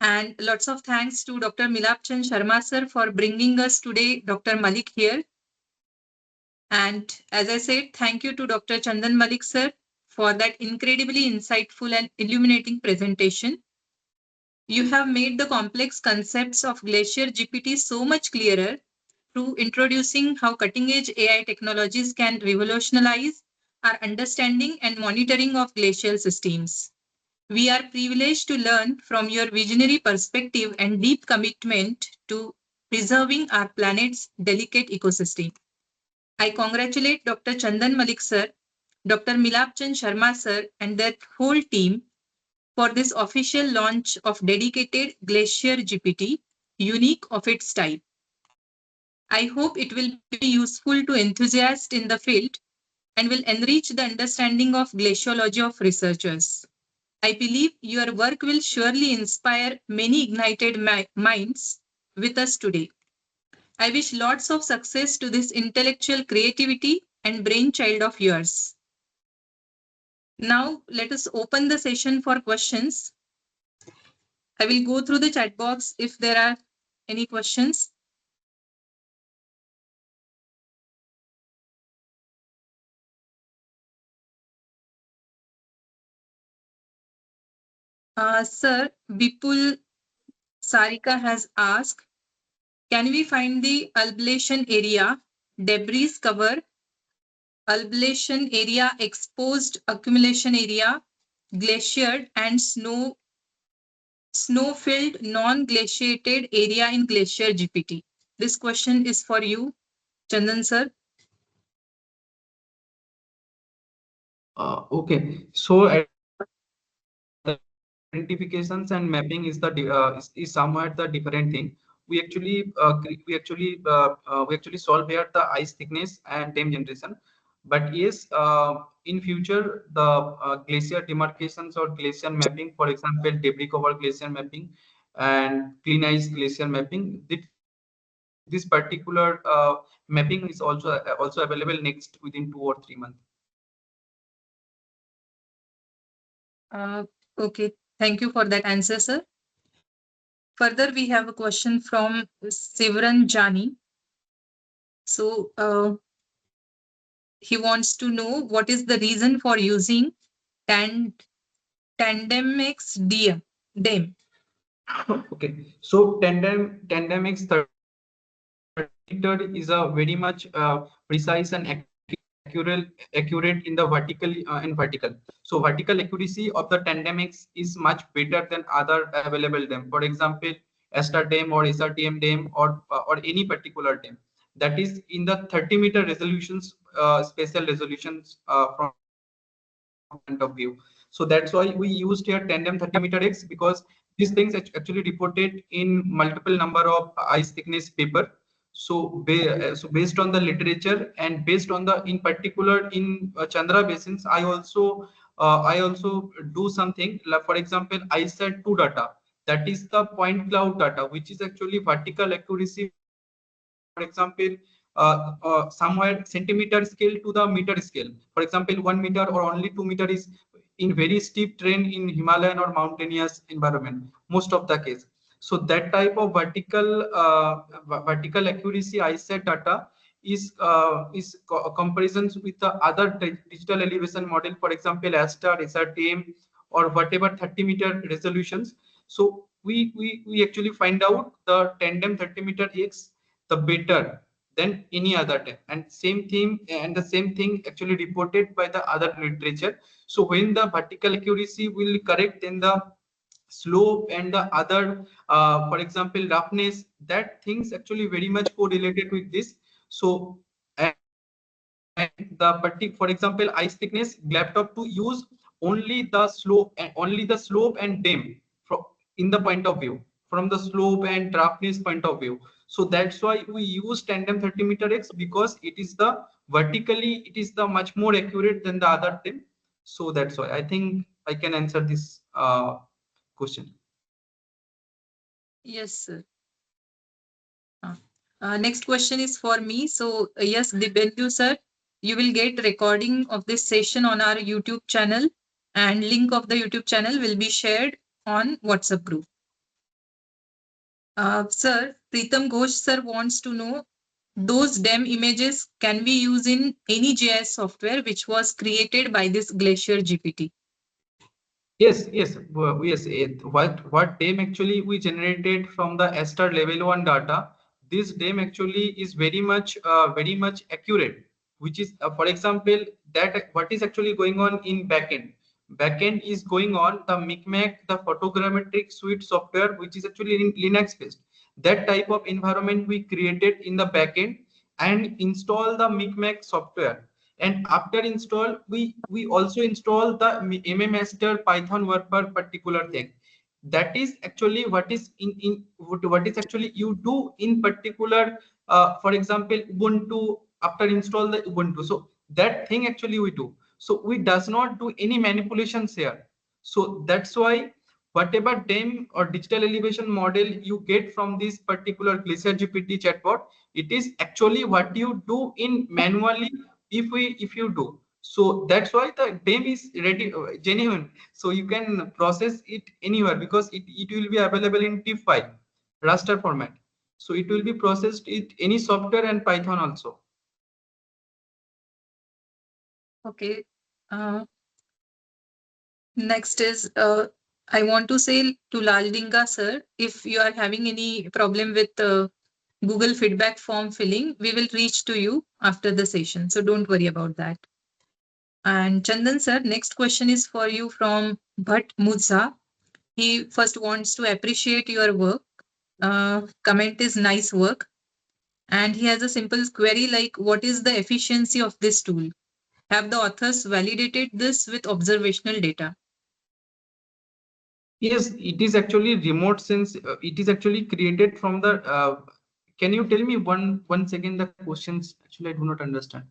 and lots of thanks to Dr. Milap Sharma sir for bringing us today Dr. Malik here. And as I said, thank you to Dr. Chandan Malik sir for that incredibly insightful and illuminating presentation. You have made the complex concepts of Glacier GPT so much clearer through introducing how cutting-edge AI technologies can revolutionize our understanding and monitoring of glacial systems. We are privileged to learn from your visionary perspective and deep commitment to preserving our planet's delicate ecosystem. I congratulate Dr. Chandan Malik sir, Dr. Milap Sharma sir, and their whole team for this official launch of dedicated Glacier GPT, unique of its type. I hope it will be useful to enthusiasts in the field and will enrich the understanding of glaciology of researchers. I believe your work will surely inspire many ignited minds with us today. I wish lots of success to this intellectual creativity and brainchild of yours. Now, let us open the session for questions. I will go through the chat box if there are any questions. Sir, Bipul Sarika has asked, can we find the ablation area, debris cover, ablation area, exposed accumulation area, glaciered and snow-filled non-glaciated area in Glacier GPT? This question is for you, Chandan sir. okay. So identifications and mapping is the is somewhat the different thing. We actually solve here the ice thickness and time generation. But yes, in future the glacier demarcations or glacier mapping, for example, debris cover glacier mapping and clean ice glacier mapping, this particular mapping is also available next within 2 or 3 months. Okay, thank you for that answer, sir. Further, we have a question from Sivran Jani. So he wants to know what is the reason for using Tandemx DEM. Okay, so Tandemx 30 meter is a very much precise and accurate in the vertical and vertical. So vertical accuracy of the Tandemx is much better than other available DEM. For example, Astar DEM or SRTM DEM or any particular DEM. That is in the 30-meter resolutions, spatial resolutions from point of view. So that's why we used here Tandem 30-meter X, because these things actually reported in multiple number of ice thickness paper. So, based on the literature and based on the in particular in Chandra basins, I also do something like, for example, I said 2 data, that is the point cloud data, which is actually vertical accuracy. For example, somewhere centimeter scale to the meter scale. For example, 1 meter or only 2 meter is in very steep terrain in Himalayan or mountainous environment, most of the case. So that type of vertical accuracy I said data is comparisons with the other digital elevation model, for example, Astar, SRTM, or whatever 30-meter resolutions. So we actually find out the Tandem 30-meter X the better than any other time, and the same thing actually reported by the other literature. So when the vertical accuracy will correct, then the slope and the other for example roughness, that things actually very much correlated with this. So and for example ice thickness laptop to use only the slope and dim from in the point of view, from the slope and roughness point of view. So that's why we use Tandem 30-meter X, because it is the vertically it is the much more accurate than the other thing. So that's why I think I can answer this question. Yes, sir. Next question is for me. So yes, Dibendu sir, you will get recording of this session on our YouTube channel, and link of the YouTube channel will be shared on WhatsApp group. Sir, Pritam Ghosh sir wants to know, those DEM images can we use in any GIS software which was created by this Glacier GPT? Yes. What DEM actually we generated from the Astar level 1 data. This DEM actually is very much accurate. Which is, for example, that what is actually going on in backend. Backend is going on the Micmac, the photogrammetric suite software, which is actually in Linux based. That type of environment we created in the backend and install the Micmac software. And after install, we also install the mmmaster Python workbar particular thing. That is actually what is what is actually you do in particular. For example, Ubuntu, after install the Ubuntu. So that thing actually we do. So we does not do any manipulations here. So that's why whatever DEM or digital elevation model you get from this particular Glacier GPT chatbot, it is actually what you do in manually if you do. So that's why the DEM is ready, genuine. So you can process it anywhere, because it will be available in TIFF file, raster format. So it will be processed in any software and Python also. Okay. Next is, I want to say to Laldinga sir, if you are having any problem with Google feedback form filling, we will reach to you after the session. So don't worry about that. And Chandan sir, next question is for you from Bhatt Muzza. He first wants to appreciate your work. Comment is nice work. And he has a simple query like, what is the efficiency of this tool? Have the authors validated this with observational data? Yes, it is actually remote sense. It is actually created from the. Can you tell me one second the questions? Actually, I do not understand.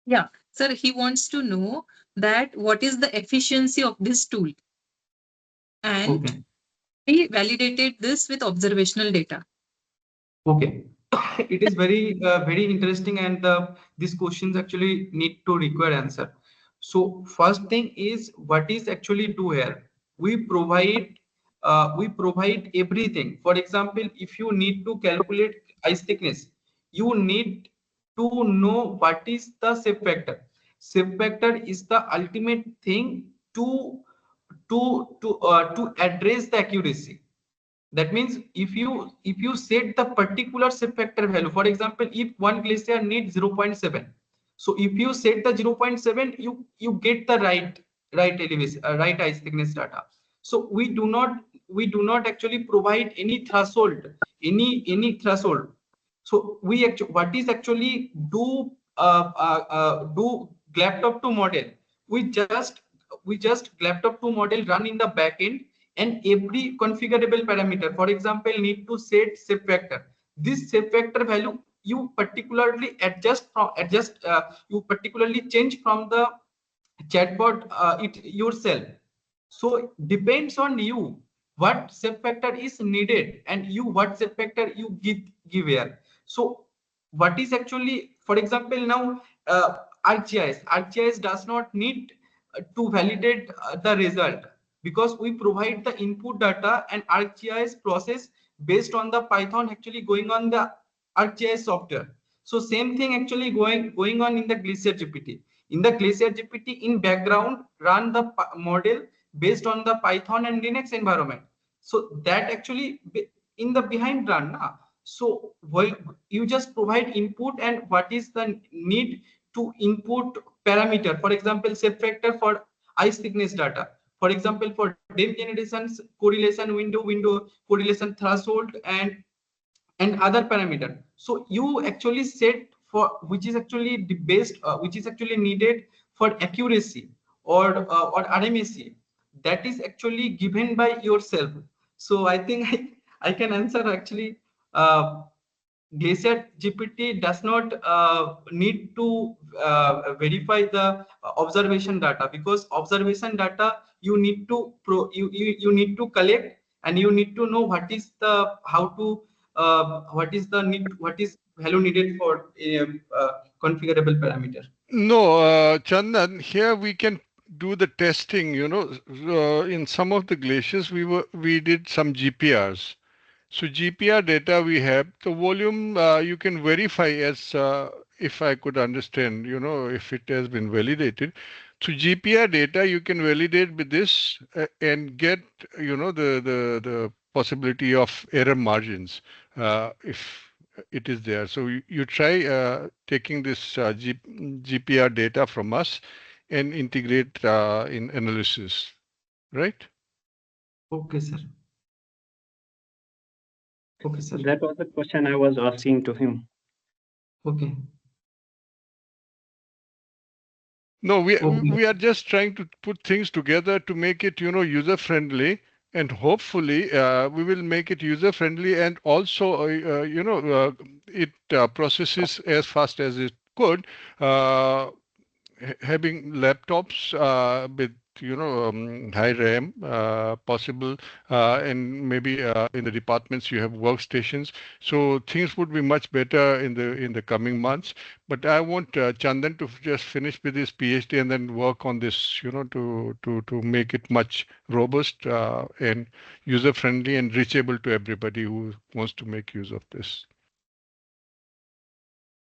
Yeah, sir, he wants to know that what is the efficiency of this tool, and Okay. he validated this with observational data. Okay. It is very interesting, and these questions actually need to require answer. So first thing is, what is actually do here? We provide we provide everything. For example, if you need to calculate ice thickness, you need to know what is the shape factor. Shape factor is the ultimate thing to address the accuracy. That means if you set the particular shape factor value, for example, if one glacier needs 0.7, so if you set the 0.7, you get the right elevation, right ice thickness data. So we do not actually provide any threshold, any threshold. So we actually, what is actually do GLAPTOP 2 model, we just GLAPTOP 2 model run in the backend, and every configurable parameter, for example, need to set shape factor. This shape factor value you particularly you particularly change from the chatbot it yourself. So depends on you what shape factor is needed, and you what shape factor you give here. So what is actually, for example, now ArcGIS does not need to validate the result, because we provide the input data, and ArcGIS process based on the Python actually going on the ArcGIS software. So same thing actually going on in the Glacier GPT. In the Glacier GPT, in background run the model based on the Python and Linux environment. So that actually in the behind run. So you just provide input, and what is the need to input parameter. For example, shape factor for ice thickness data. For example, for depth generations, correlation window, correlation threshold, and other parameter. So you actually set for which is actually the based which is actually needed for accuracy or RMSE, that is actually given by yourself. So I think I can answer actually. Glacier GPT does not need to verify the observation data, because observation data you need to you need to collect, and you need to know what is the how to what is the need, what is value needed for a configurable parameter. No, Chandan, here we can do the testing, in some of the glaciers we did some GPRs. So GPR data we have, the volume you can verify as if I could understand, if it has been validated. So GPR data you can validate with this and get, the possibility of error margins if it is there. So you try taking this GPR data from us and integrate in analysis, right? Okay, sir. Okay, sir. That was the question I was asking to him. Okay. No, Okay. we are just trying to put things together to make it, user friendly, and hopefully we will make it user friendly, and also, it processes as fast as it could. Having laptops with high RAM possible, and maybe in the departments you have workstations, so things would be much better in the coming months. But I want Chandan to just finish with his PhD and then work on this, to make it much robust and user friendly and reachable to everybody who wants to make use of this.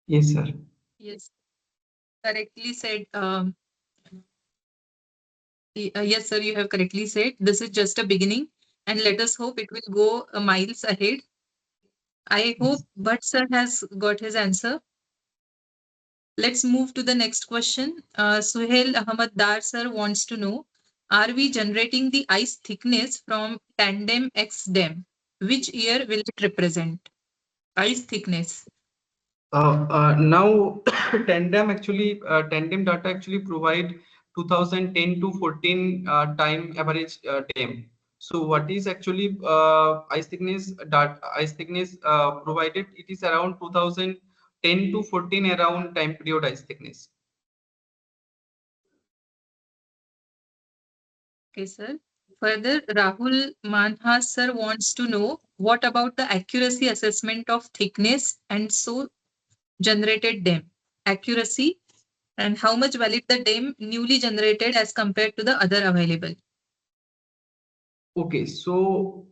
Yes, sir. Yes, correctly said. Yes, sir, you have correctly said. This is just a beginning, and let us hope it will go miles ahead. I hope Bhatt sir has got his answer. Let's move to the next question. Suhail Ahmad Dar sir wants to know, are we generating the ice thickness from tandem X dem? Which year will it represent? Ice thickness. Now tandem data actually provide 2010 to 14 time average time. So what is actually ice thickness provided? It is around 2010 to 14 around time period ice thickness. Okay, sir. Further, Rahul Manhas sir wants to know, what about the accuracy assessment of thickness and so generated DEM? Accuracy and how much valid the DEM newly generated as compared to the other available? Okay, so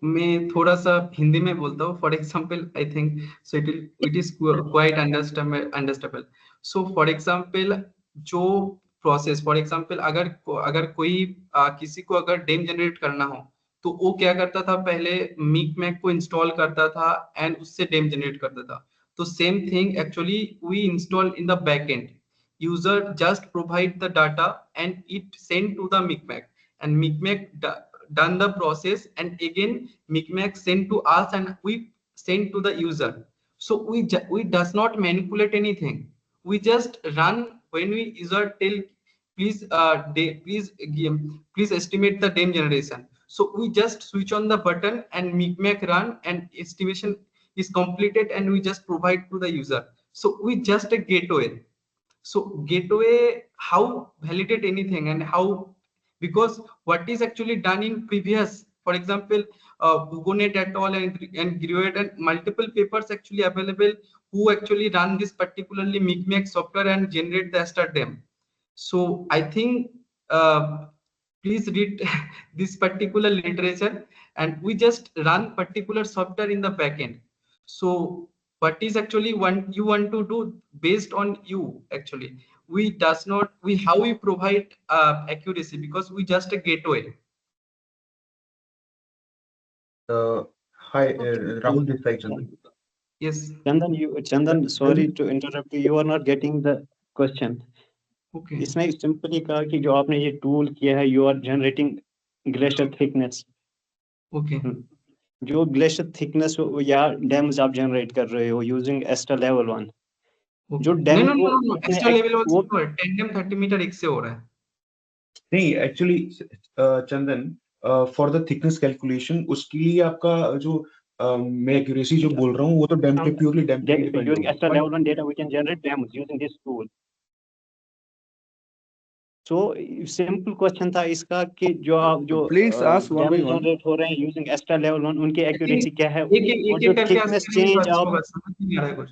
मैं थोड़ा सा हिंदी में बोलता हूँ. For example, I think so it is quite understandable. So for example, जो process, for example, अगर कोई किसी को अगर डैम जनरेट करना हो तो वो क्या करता था, पहले मिक को इंस्टॉल करता था एंड उससे डैम जनरेट करता था. तो same thing actually we install in the back end. User just provide the data and it sent to the micmac, and micmac done the process, and again micmac sent to us and we send to the user. So we does not manipulate anything. We just run when we user tell please please estimate the dam generation. So we just switch on the button and micmac run and estimation is completed and we just provide to the user. So we just a gateway. So gateway how validate anything and how, because what is actually done in previous, for example, Hugonet et al and Gruet and multiple papers actually available who actually run this particularly micmac software and generate the Amsterdam. So I think please read this particular literature, and we just run particular software in the backend. So what is actually what you want to do based on you actually. We does not we how we provide accuracy, because we just a gateway. Hi, Rahul this side, Chandan. Yes. Chandan, sorry to interrupt you. You are not getting the question. Okay. इसमें simply कहा कि जो आपने ये tool किया है, you are generating glacier thickness. Okay. जो glacier thickness या डैम्स आप जनरेट कर रहे हो यूजिंग एस्टा लेवल 1, जो डैम no, extra level वो 10 डैम 30 मीटर एक से हो रहा है. नहीं, actually Chandan, for the thickness calculation उसके लिए आपका जो मैं एक्यूरेसी जो बोल रहा हूँ वो तो डैम पे प्योरली डैम पे डिपेंड यूजिंग होगा. ASTER level 1 data we can generate dams using this tool. So simple question था इसका कि जो डैम जनरेट हो रहे हैं यूजिंग एस्टा लेवल 1, उनकी एक्यूरेसी क्या है और जो थिकनेस चेंज आप समझ नहीं आ रहा है कुछ.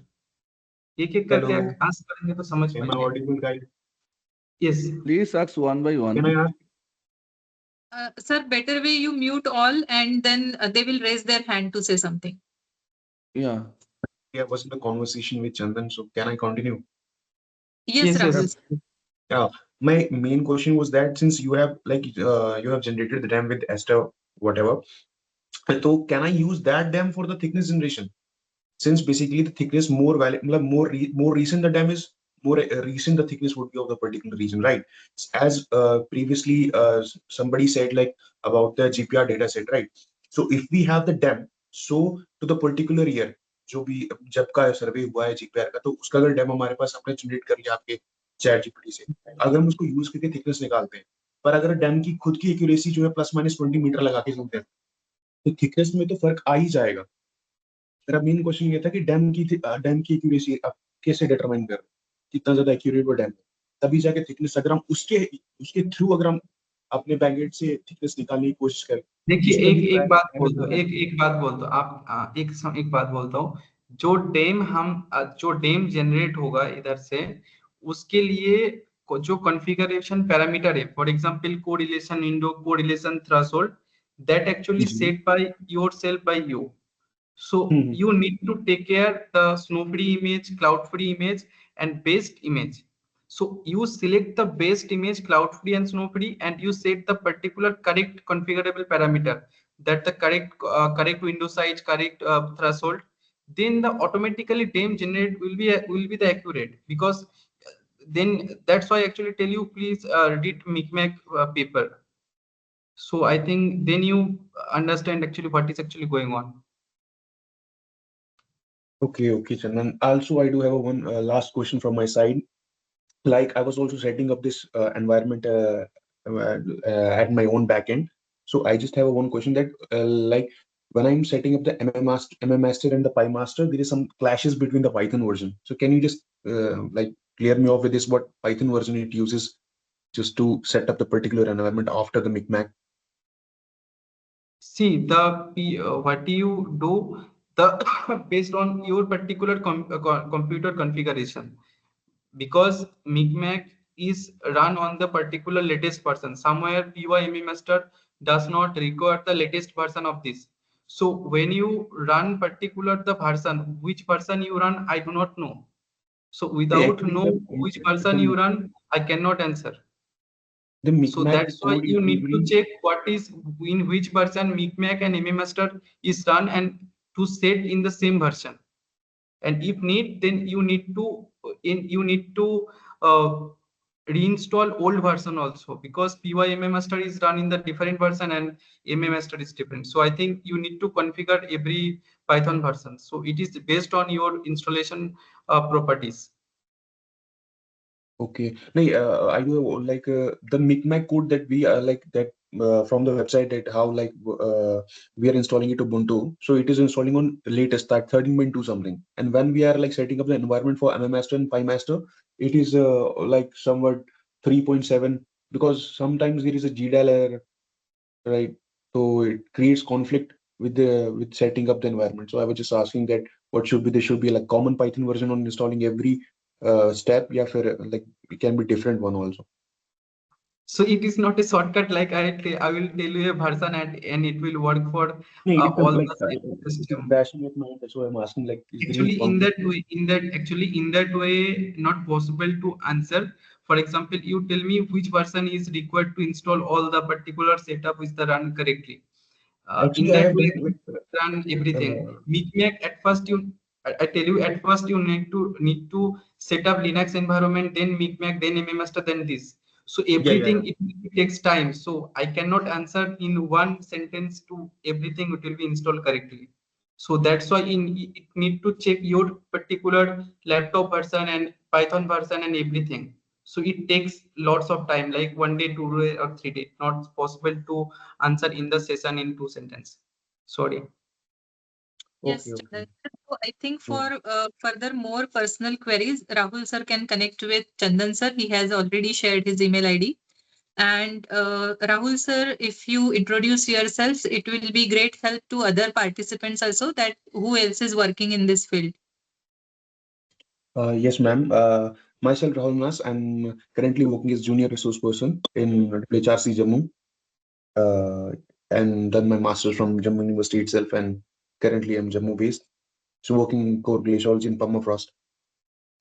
एक करके आंसर करेंगे तो समझ में आएगा. Yes. Please ask one by one. Can I ask? Sir, better way you mute all and then they will raise their hand to say something. Yeah. Yeah, was in the conversation with Chandan, so can I continue? Yes, Rahul. Yeah, my main question was that since you have you have generated the dam with Asta whatever, so can I use that dam for the thickness generation? Since basically the thickness more more recent the dam is, more recent the thickness would be of the particular region, right? As previously somebody said like about the GPR data set, right? So if we have the dam, so to the particular year जो भी जब का सर्वे हुआ है GPR का, तो उसका अगर डैम हमारे पास हमने जनरेट कर लिया आपके चैट जीपीटी से, अगर हम उसको यूज करके थिकनेस निकालते हैं, पर अगर डैम की खुद की एक्यूरेसी जो है ±20 मीटर लगा के चलते हैं, तो थिकनेस में तो फर्क आ ही जाएगा. मेरा मेन क्वेश्चन ये था कि डैम की एक्यूरेसी आप कैसे डिटरमाइन कर, कितना ज्यादा एक्यूरेट वो डैम है, तभी जाके थिकनेस अगर हम उसके थ्रू अगर हम अपने बैगेट से थिकनेस निकालने की कोशिश करें. देखिए एक बात बोल दो, एक बात बोल दो आप, एक बात बोलता हूँ. जो डैम जनरेट होगा इधर से, उसके लिए जो कॉन्फ़िगरेशन पैरामीटर है, for example correlation window, correlation threshold, that actually set by yourself by you. So you need to take care the snow free image, cloud free image, and best image. So you select the best image, cloud free and snow free, and you set the particular correct configurable parameter, that the correct window size, correct threshold. Then the automatically dam generate will be the accurate, because then that's why I actually tell you please read micmac paper. So I think then you understand actually what is actually going on. Okay, Chandan. Also, I do have one last question from my side. Like I was also setting up this environment at my own backend. So I just have one question that like when I'm setting up the MM master and the PyMaster, there is some clashes between the Python version. So can you just like clear me off with this? What Python version it uses just to set up the particular environment after the micmac? See what you do based on your particular computer configuration, because micmac is run on the particular latest version. Somewhere PyME master does not require the latest version of this. So when you run particular the version, which version you run, I do not know. So without Actually, know which version you run, I cannot answer. the So Micmac that's why code you is need to usually check what is in which version Micmac and MMaster is run and to set in the same version. And if need, then you need to reinstall old version also, because PyMMaster is run in the different version and MMaster is different. So I think you need to configure every Python version. So it is based on your installation properties. okay. No, I do like the Micmac code that we like that from the website, that how like we are installing it Ubuntu. So it is installing on latest that 13.2 something. And when we are like setting up the environment for MMaster and PyMaster, it is like somewhat 3.7, because sometimes there is a GDAL error, right? So it creates conflict with the with setting up the environment. So I was just asking that what should be, there should be like common Python version on installing every step, yeah, for like it can be different one also. So it is not a shortcut like I will tell you a version and it will work for No, it is all like the it is system. bashing at mind. That's why I'm asking, like, is there any Actually, in conflict? that way, in that way, not possible to answer. For example, you tell me which version is required to install all the particular setup with the run correctly. In Actually, I that have way, done like run everything. uh, Micmac at first I tell you, at first you need to set up Linux environment, then Micmac, then MMaster, then this. So yeah, yeah, everything it takes time. So I cannot answer in one sentence to everything it will be installed correctly. So that's why it need to check your particular laptop version and Python version and everything. So it takes lots of time, like 1 day, 2 day, or 3 days. Not possible to answer in the session in 2 sentences. Sorry. Yes, okay, okay. Chandan. So I think Hmm. for further more personal queries, Rahul sir can connect with Chandan sir. He has already shared his email ID. And Rahul sir, if you introduce yourselves, it will be great help to other participants also, that who else is working in this field. Yes, ma'am. Myself, Rahul Nas. I'm currently working as junior resource person in HRC Jammu, uh, and done my master's from Jammu University itself, and currently I'm Jammu based. So working in core glaciology in permafrost.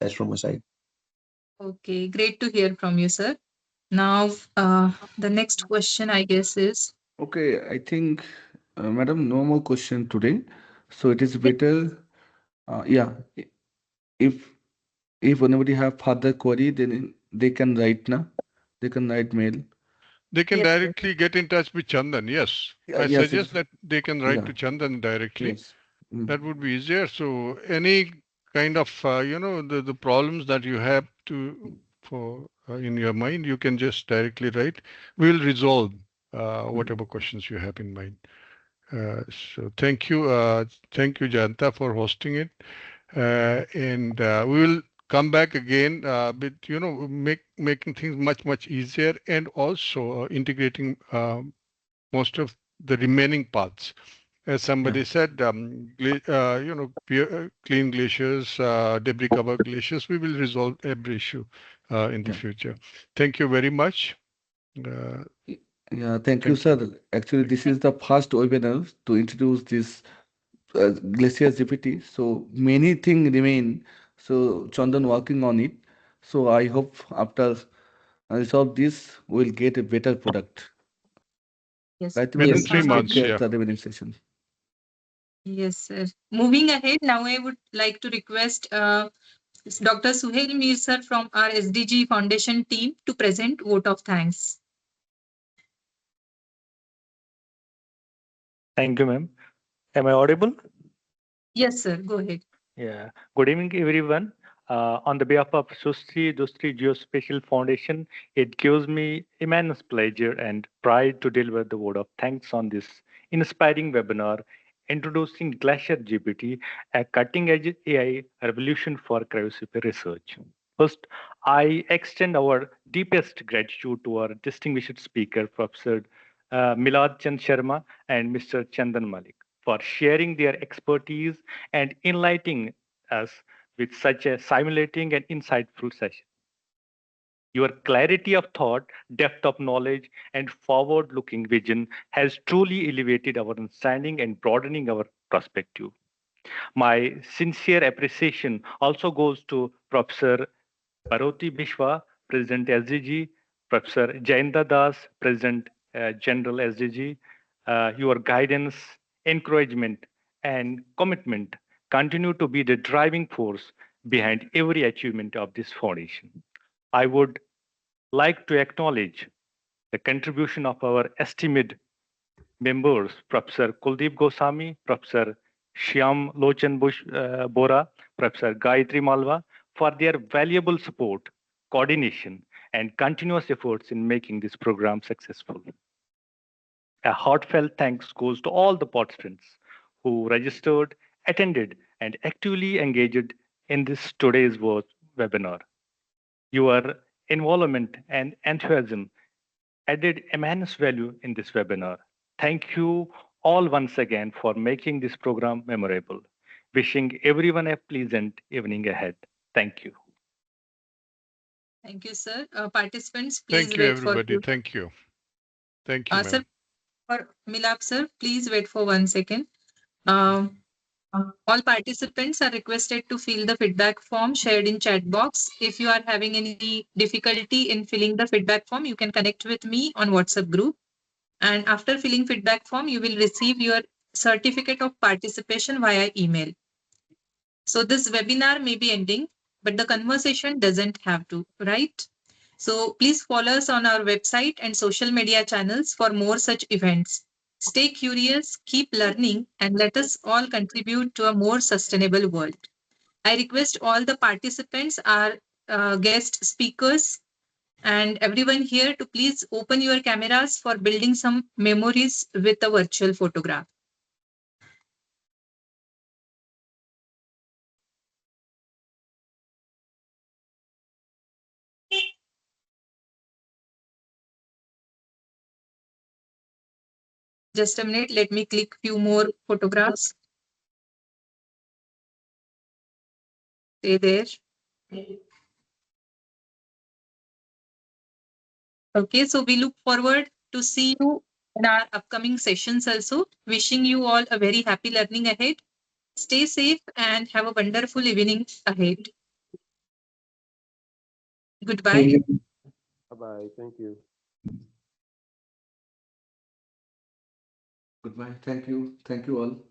That's from my side. Okay, great to hear from you, sir. Now, the next question, I guess, is Okay, I think, madam, no more question today. So it is better, yeah, if if anybody have further query, then they can write now. They can write mail. They can yes, sir. directly get in touch with Chandan. Yes, I Yes, suggest it's, that they can write yeah, to Chandan directly. yes. Mm. That would be easier. So any kind of the problems that you have to for in your mind, you can just directly write. We'll resolve whatever questions you have in mind. So thank you, Janta, for hosting it, and we will come back again with making things much easier, and also integrating most of the remaining parts. As Yeah, somebody said, clean glaciers, debris cover glaciers. We will resolve every issue in the yeah. future. Thank you very much. Uh, Yeah, thank you, thank you. sir. Actually, Thank this is the first webinar to introduce this Glacier GPT. So many things remain. So Chandan working on it. So I hope after I resolve this, we'll get a better product. Yes, Right, Within madam? Yes. three Please take months, care of yeah. the remaining session. yes, sir. Moving ahead, now I would like to request Dr. Suhail Mir sir from our SDG Foundation team to present vote of thanks. Thank you, ma'am. Am I audible? Yes, sir. Go ahead. Yeah. Good evening, everyone. On the behalf of Srushti-Drushti Geospatial Foundation, it gives me immense pleasure and pride to deliver the word of thanks on this inspiring webinar introducing Glacier GPT, a cutting-edge AI revolution for cryospheric research. First, I extend our deepest gratitude to our distinguished speaker, Professor Milad Chand Sharma and Mr. Chandan Malik, for sharing their expertise and enlightening us with such a stimulating and insightful session. Your clarity of thought, depth of knowledge, and forward-looking vision has truly elevated our understanding and broadening our perspective. My sincere appreciation also goes to Professor Paroti Bishwa, President SDG, Professor Jayendra Das, President General SDG. Your guidance, encouragement, and commitment continue to be the driving force behind every achievement of this foundation. I would like to acknowledge the contribution of our esteemed members, Professor Kuldeep Goswami, Professor Shyam Lochan Bora, Professor Gayatri Malwa, for their valuable support, coordination, and continuous efforts in making this program successful. A heartfelt thanks goes to all the participants who registered, attended, and actively engaged in this today's webinar. Your involvement and enthusiasm added immense value in this webinar. Thank you all once again for making this program memorable. Wishing everyone a pleasant evening ahead. Thank you. Thank you, sir. Participants, please Thank you, wait everybody. for Thank you. Thank you, Sir, ma'am. for Milap, sir, please wait for 1 second. All participants are requested to fill the feedback form shared in chat box. If you are having any difficulty in filling the feedback form, you can connect with me on WhatsApp group. And after filling feedback form, you will receive your certificate of participation via email. So this webinar may be ending, but the conversation doesn't have to, right? So please follow us on our website and social media channels for more such events. Stay curious, keep learning, and let us all contribute to a more sustainable world. I request all the participants, our guest speakers, and everyone here to please open your cameras for building some memories with a virtual photograph. Just a minute, let me click few more photographs. Stay there. Okay, so we look forward to see you in our upcoming sessions also. Wishing you all a very happy learning ahead. Stay safe and have a wonderful evening ahead. Goodbye. Thank you. Bye-bye. Thank you. Goodbye. Thank you. Thank you all.